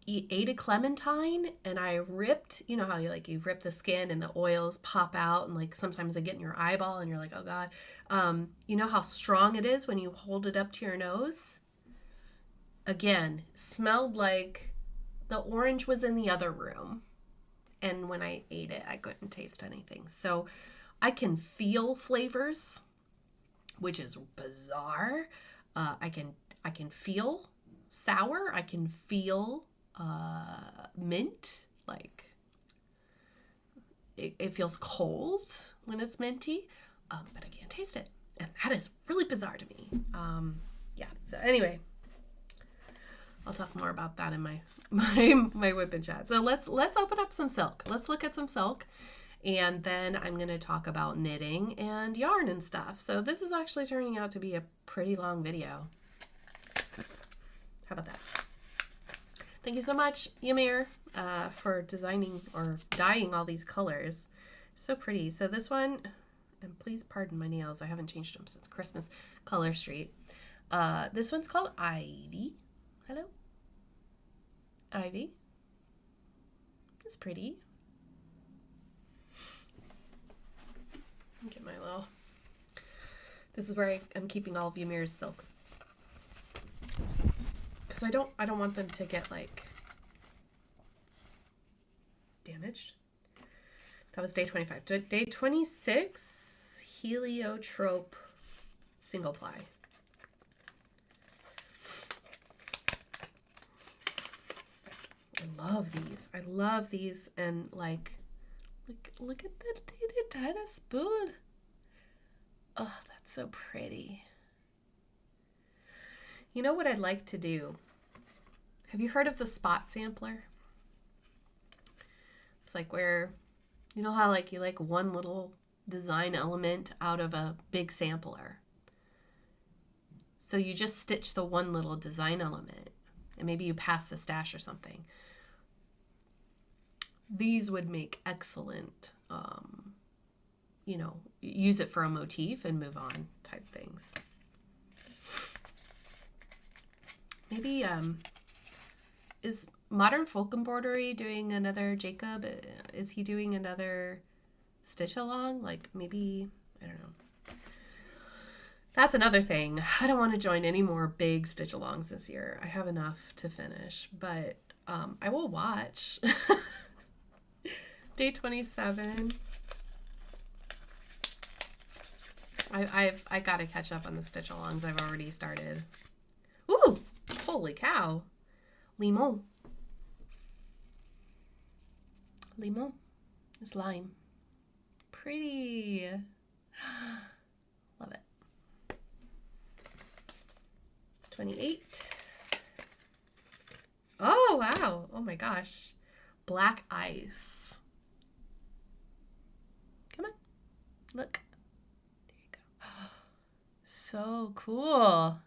ate a clementine, and I ripped, you know how you rip the skin and the oils pop out, and like sometimes they get in your eyeball and you're like, oh God. You know how strong it is when you hold it up to your nose? Again, smelled like the orange was in the other room. And when I ate it, I couldn't taste anything. So I can feel flavors, which is bizarre. I can feel sour. I can feel mint, like it feels cold when it's minty, but I can't taste it. And that is really bizarre to me. Yeah, so anyway, I'll talk more about that in my whip and chat. So let's open up some silk. Let's look at some silk. And then I'm going to talk about knitting and yarn and stuff. So this is actually turning out to be a pretty long video. How about that? Thank you so much, Ymir, for designing or dyeing all these colors. So pretty. So this one, and please pardon my nails, I haven't changed them since Christmas, Color Street. This one's called Ivy. Hello? Ivy. It's pretty. Get my little... This is where I'm keeping all of Ymir's silks. Because I don't want them to get, like, damaged. That was day 25. Day 26, heliotrope single ply. I love these. I love these. And like look at that tiny spool. Oh, that's so pretty. You know what I'd like to do? Have you heard of the spot sampler? It's like where, you know how like you like one little design element out of a big sampler. So you just stitch the one little design element and maybe you pass the stash or something. These would make excellent, you know, use it for a motif and move on type things. Maybe, is Modern Folk Embroidery doing another, Jacob, is he doing another stitch along? Like maybe, I don't know. That's another thing. I don't want to join any more big stitch alongs this year. I have enough to finish, but I will watch. Day 27. I gotta catch up on the stitch alongs I've already started. Ooh, holy cow. Limon. Limon is lime. Pretty. Love it. 28. Oh, wow. Oh my gosh. Black ice. Come on. Look. There you go. So cool.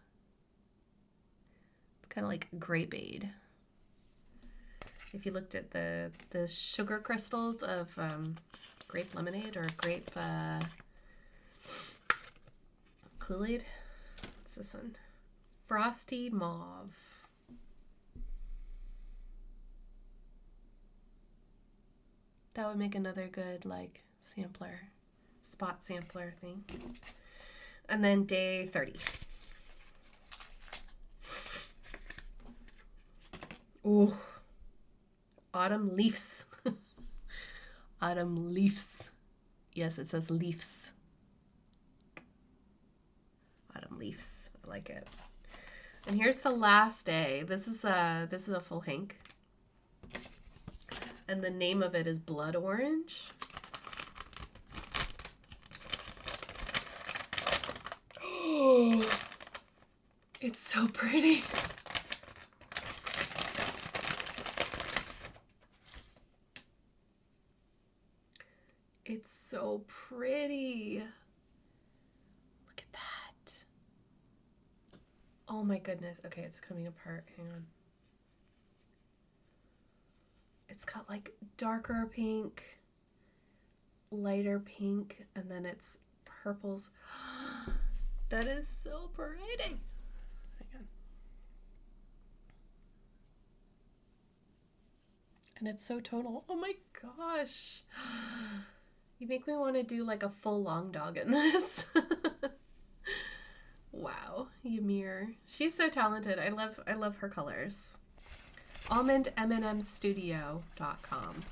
It's kind of like grapeade. If you looked at the sugar crystals of grape lemonade or grape Kool-Aid. What's this one? Frosty Mauve. That would make another good like sampler, spot sampler thing. And then day 30. Ooh. Autumn leaves. Autumn leaves. Yes, it says leaves. Autumn leaves. I like it. And here's the last day. This is a full hank. And the name of it is Blood Orange. Oh, it's so pretty. It's so pretty. Look at that. Oh my goodness. Okay, it's coming apart. Hang on. It's got like darker pink, lighter pink, and then it's purples. That is so pretty. Hang on. And it's so tonal. Oh my gosh. You make me want to do like a full long dog in this. Wow, Ymir. She's so talented. I love her colors. AlmondMNMstudio.com.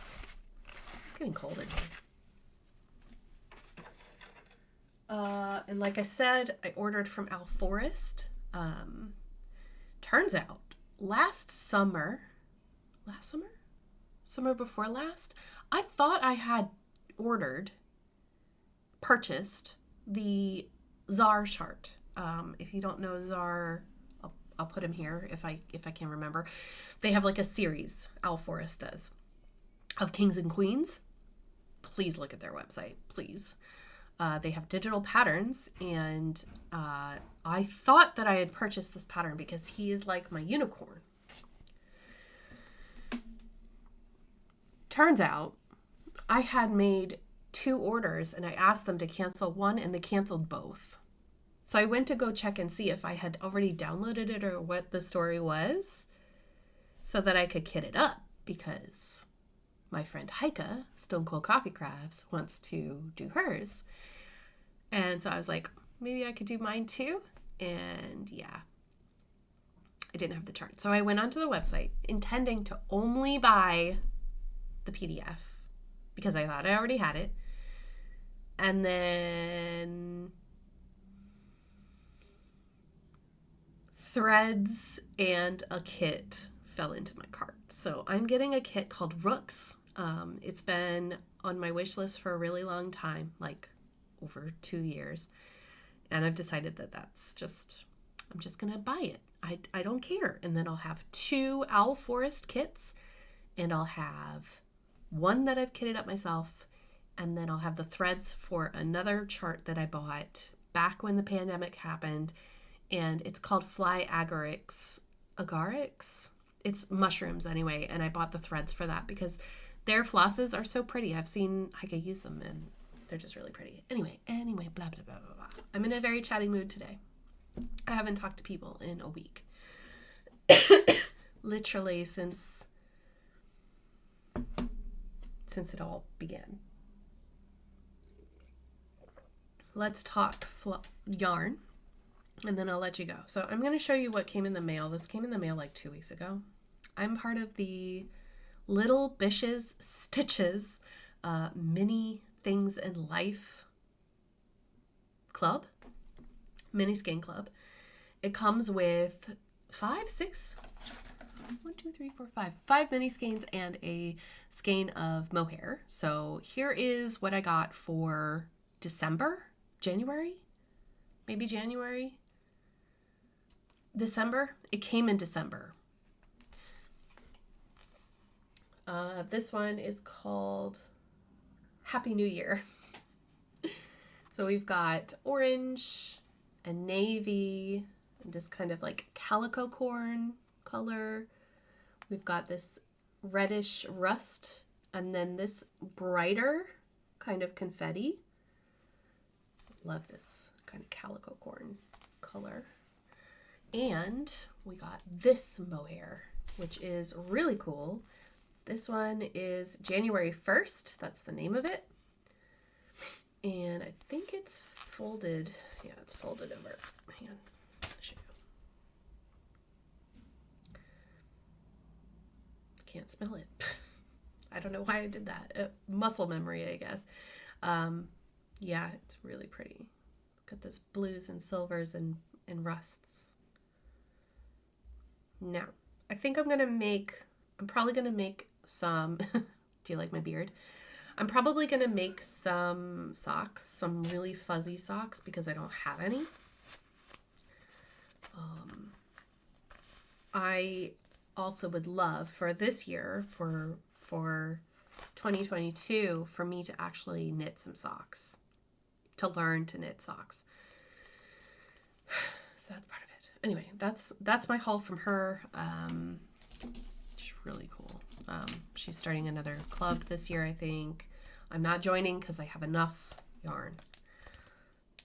It's getting cold in here. And like I said, I ordered from Al Forest. Turns out last summer, summer before last, I thought I had purchased the Czar chart. If you don't know Czar, I'll put him here if I can remember. They have like a series, Owl Forest does, of kings and queens. Please look at their website, please. They have digital patterns, and I thought that I had purchased this pattern because he is like my unicorn. Turns out I had made 2 orders, and I asked them to cancel one, and they canceled both. So I went to go check and see if I had already downloaded it or what the story was so that I could kit it up, because my friend Heike, Stone Cold Coffee Crafts, wants to do hers. And so I was like, maybe I could do mine too. And yeah, I didn't have the chart. So I went onto the website intending to only buy the PDF because I thought I already had it. And then threads and a kit fell into my cart. So I'm getting a kit called Rooks. It's been on my wish list for a really long time, like over 2 years. And I've decided that I'm just going to buy it. I don't care. And then I'll have 2 Owl Forest kits, and I'll have one that I've kitted up myself. And then I'll have the threads for another chart that I bought back when the pandemic happened. And it's called Fly Agarics. It's mushrooms anyway. And I bought the threads for that because their flosses are so pretty. I've seen Heike use them and they're just really pretty. Anyway, blah, blah, blah, blah, blah. I'm in a very chatty mood today. I haven't talked to people in a week. Literally since it all began. Let's talk yarn, and then I'll let you go. So I'm going to show you what came in the mail. This came in the mail like 2 weeks ago. I'm part of the Little Bish's Stitches Mini Things in Life Club, mini skein club. It comes with 5 mini skeins and a skein of mohair. So here is what I got for December. December. It came in December. This one is called Happy New Year. So we've got orange and navy and this kind of like calico corn color. We've got this reddish rust and then this brighter kind of confetti. Love this kind of calico corn color. And we got this mohair, which is really cool. This one is January 1st. That's the name of it. And I think it's folded. Yeah, it's folded over. Hang on. I'll show you. Can't smell it. I don't know why I did that. Muscle memory, I guess. Yeah, it's really pretty. Look at this blues and silvers and rusts. Now, I think I'm probably going to make some, do you like my beard? I'm probably going to make some socks, some really fuzzy socks because I don't have any. I also would love for this year, for 2022, for me to actually knit some socks, to learn to knit socks. So that's part of it. Anyway, that's my haul from her. She's really cool. She's starting another club this year, I think. I'm not joining because I have enough yarn.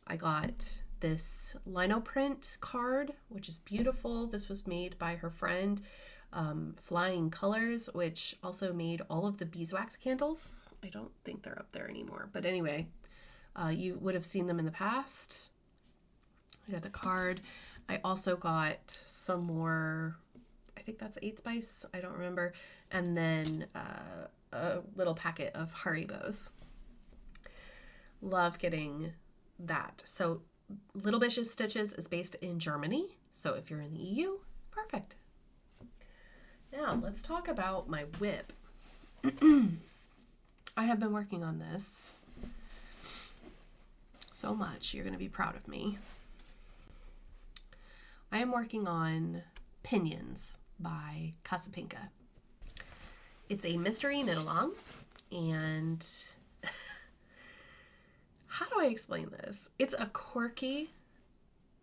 I got this lino print card, which is beautiful. This was made by her friend, Flying Colors, which also made all of the beeswax candles. I don't think they're up there anymore, but anyway, you would have seen them in the past. I got the card. I also got some more, I think that's 8 Spice, I don't remember, and then a little packet of Haribos. Love getting that. So Little Bish's Stitches is based in Germany, so if you're in the EU, perfect. Now let's talk about my whip. I have been working on this so much. You're going to be proud of me. I am working on Pinions by Casapinka. It's a mystery knit-along, and how do I explain this? It's a quirky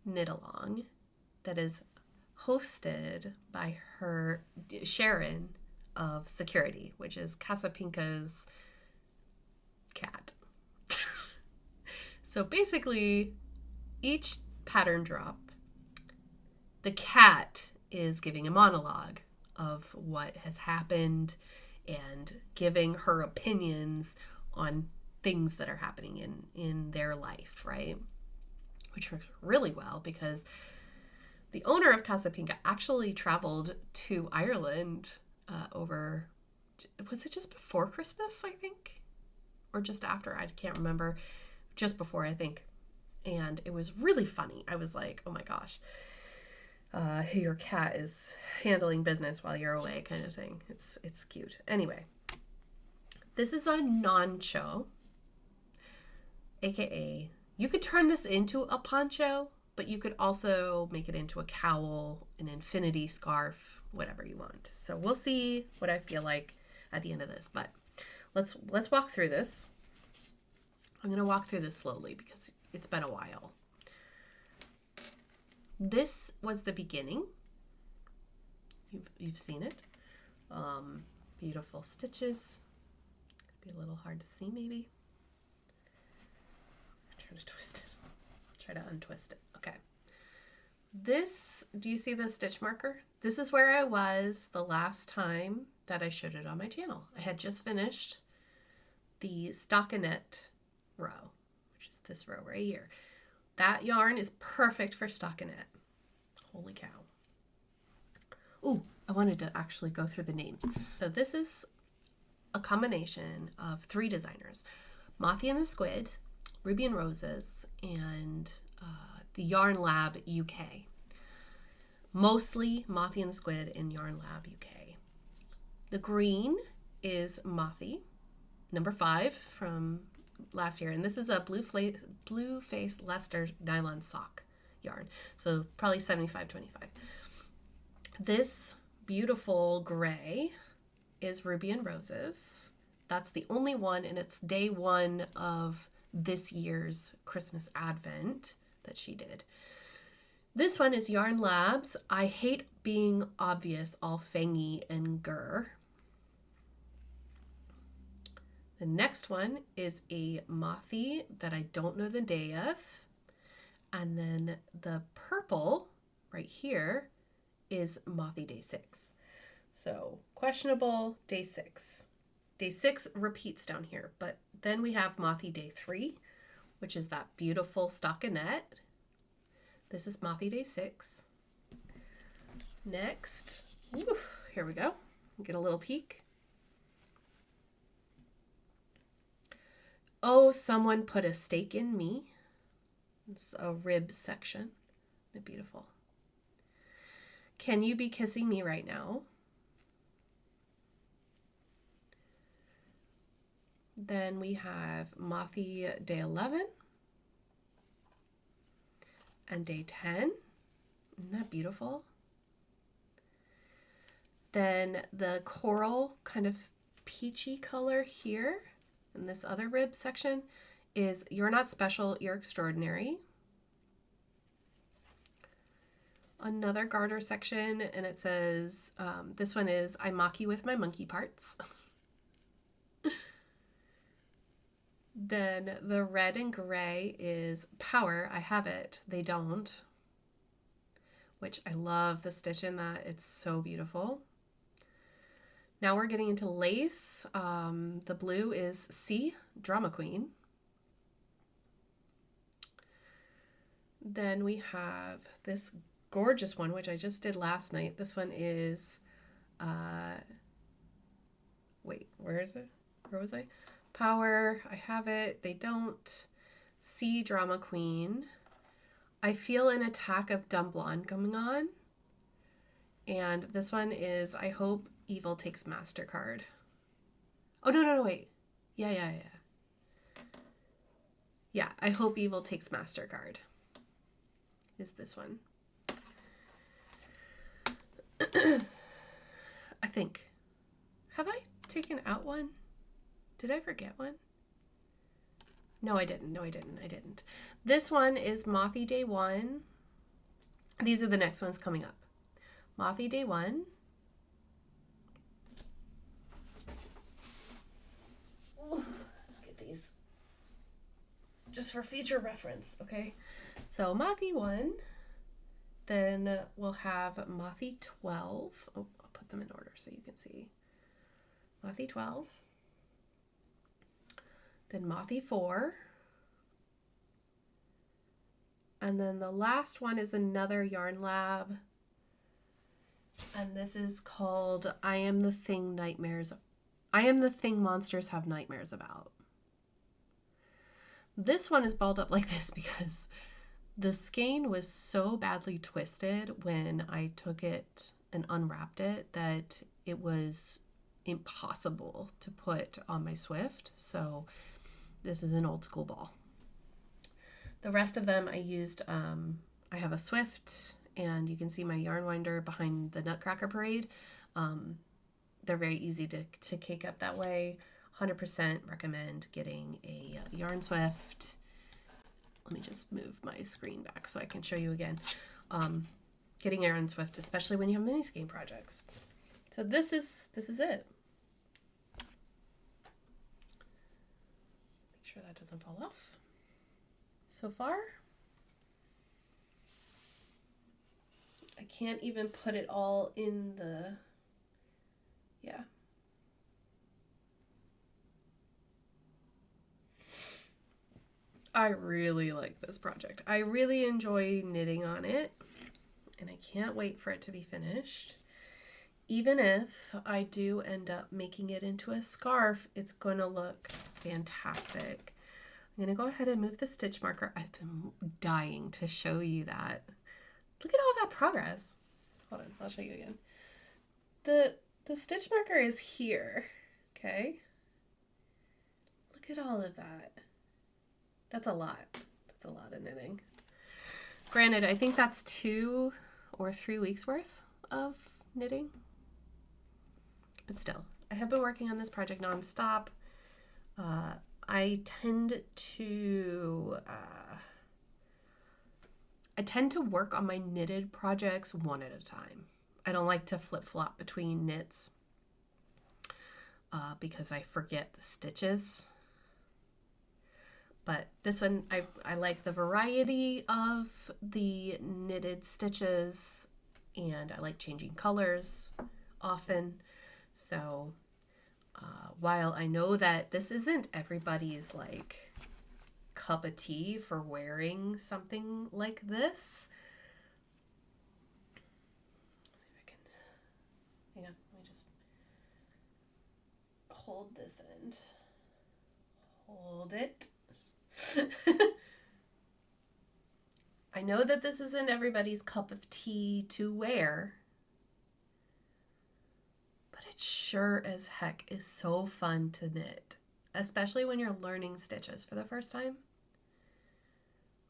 knit-along that is hosted by her Sharon of Security, which is Casapinka's cat. So basically, each pattern drop, the cat is giving a monologue of what has happened and giving her opinions on things that are happening in their life, right? Which works really well because the owner of Casapinka actually traveled to Ireland over, was it just before Christmas, I think? Or just after? I can't remember. Just before, I think. And it was really funny. I was like, oh my gosh. Your cat is handling business while you're away kind of thing. It's cute. Anyway, this is a non-show, aka you could turn this into a poncho, but you could also make it into a cowl, an infinity scarf, whatever you want. So we'll see what I feel like at the end of this, but let's walk through this. I'm going to walk through this slowly because it's been a while. This was the beginning. You've seen it. Beautiful stitches. Could be a little hard to see maybe. Try to twist it. Try to untwist it. Okay. This, do you see the stitch marker? This is where I was the last time that I showed it on my channel. I had just finished the stockinette row, which is this row right here. That yarn is perfect for stockinette. Holy cow. Ooh, I wanted to actually go through the names. So this is a combination of 3 designers. Mothy and the Squid, Ruby and Roses, and the Yarn Lab UK. Mostly Mothy and the Squid and Yarn Lab UK. The green is Mothy, number 5 from last year, and this is a blue face Leicester nylon sock yarn, so probably 75-25. This beautiful gray is Ruby and Roses. That's the only one, and it's day 1 of this year's Christmas Advent that she did. This one is Yarn Labs. I hate being obvious, all fangy and grr. The next one is a Mothy that I don't know the day of. And then the purple right here is Mothy day 6. So questionable day 6. Day 6 repeats down here, but then we have Mothy day 3, which is that beautiful stockinette. This is Mothy day 6. Next, here we go. Get a little peek. Oh, someone put a stake in me. It's a rib section. Beautiful. Can you be kissing me right now? Then we have Mothy day 11 and day 10. Isn't that beautiful? Then the coral kind of peachy color here in this other rib section is You're Not Special, You're Extraordinary. Another garter section, and it says, this one is I Mock You With My Monkey Parts. Then the red and gray is Power, I Have It, They Don't. Which I love the stitch in that. It's so beautiful. Now we're getting into lace. The blue is C, Drama Queen. Then we have this gorgeous one, which I just did last night. This one is, wait, where is it? Where was I? Power, I Have It, They Don't. C, Drama Queen. I feel an attack of dumb blonde coming on. And this one is I Hope Evil Takes MasterCard. Oh, no, wait. Yeah. Yeah, I Hope Evil Takes MasterCard is this one. I think. Have I taken out one? Did I forget one? No, I didn't. This one is Mothy Day 1. These are the next ones coming up. Mothy Day 1. Look at these. Just for future reference, okay? So Mothy 1. Then we'll have Mothy 12. Oh, I'll put them in order so you can see. Mothy 12. Then Mothy 4. And then the last one is another Yarn Lab. And this is called I Am the Thing Monsters Have Nightmares About. This one is balled up like this because the skein was so badly twisted when I took it and unwrapped it that it was impossible to put on my Swift. So this is an old school ball. The rest of them I used, I have a Swift, and you can see my yarn winder behind the Nutcracker Parade. They're very easy to cake up that way. 100% recommend getting a yarn Swift. Let me just move my screen back so I can show you again. Getting yarn Swift, especially when you have mini skein projects. So this is it. Make sure that doesn't fall off. So far, I can't even put it all in the, yeah. I really like this project. I really enjoy knitting on it, and I can't wait for it to be finished. Even if I do end up making it into a scarf, it's going to look fantastic. I'm going to go ahead and move the stitch marker. I've been dying to show you that. Look at all that progress. Hold on, I'll show you again. The stitch marker is here, okay? Look at all of that. That's a lot. That's a lot of knitting. Granted, I think that's 2 or 3 weeks worth of knitting. But still, I have been working on this project nonstop. I tend to work on my knitted projects one at a time. I don't like to flip-flop between knits because I forget the stitches. But this one, I like the variety of the knitted stitches, and I like changing colors often. So while I know that this isn't everybody's like cup of tea for wearing something like this, see if I can, hang on, let me just hold this end, hold it. I know that this isn't everybody's cup of tea to wear, but it sure as heck is so fun to knit, especially when you're learning stitches for the first time.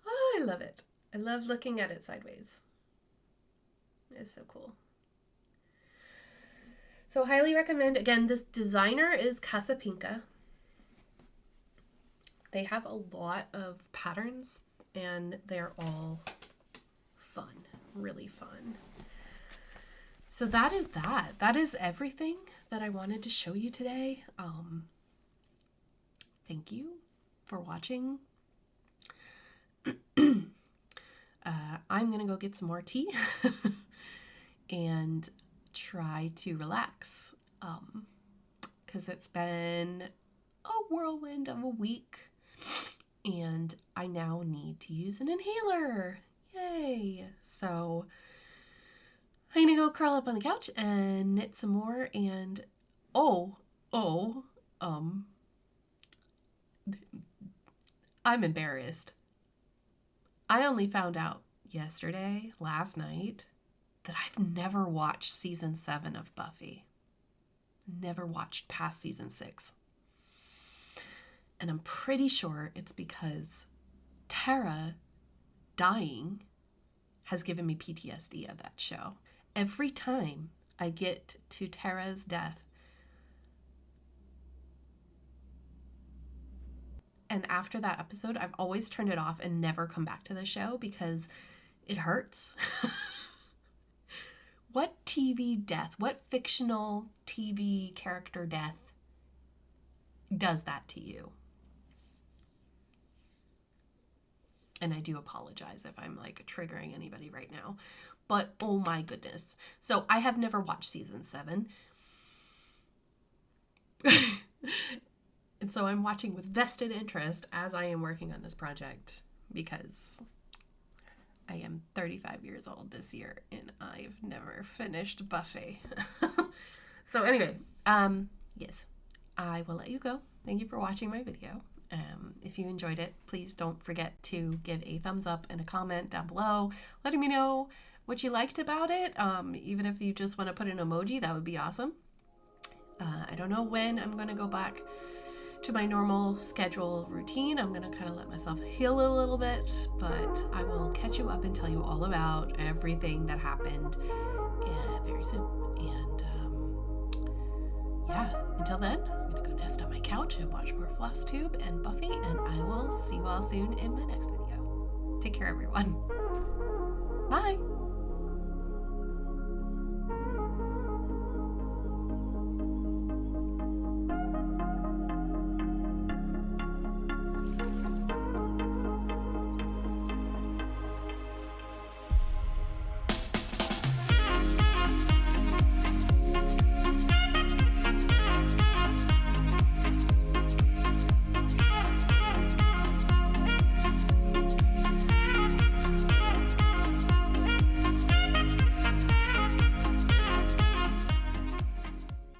Oh, I love it. I love looking at it sideways. It's so cool. So highly recommend. Again, this designer is Casapinka. They have a lot of patterns, and they're all fun, really fun. So that is that. That is everything that I wanted to show you today. Thank you for watching. I'm going to go get some more tea and try to relax because it's been a whirlwind of a week. And I now need to use an inhaler. Yay! So I'm gonna go curl up on the couch and knit some more. And I'm embarrassed. I only found out last night, that I've never watched season 7 of Buffy. Never watched past season 6. And I'm pretty sure it's because Tara dying has given me PTSD of that show. Every time I get to Tara's death, and after that episode, I've always turned it off and never come back to the show because it hurts. What TV death, what fictional TV character death does that to you? And I do apologize if I'm like triggering anybody right now, but oh my goodness. So I have never watched season 7. And so I'm watching with vested interest as I am working on this project because I am 35 years old this year and I've never finished Buffy. So anyway, yes, I will let you go. Thank you for watching my video. If you enjoyed it, please don't forget to give a thumbs up and a comment down below, letting me know what you liked about it. Even if you just want to put an emoji, that would be awesome. I don't know when I'm going to go back to my normal schedule routine. I'm going to kind of let myself heal a little bit, but I will catch you up and tell you all about everything that happened very soon. And yeah, until then, I'm going to go nest on my couch and watch more Flosstube and Buffy, and I will see you all soon in my next video. Take care, everyone. Bye.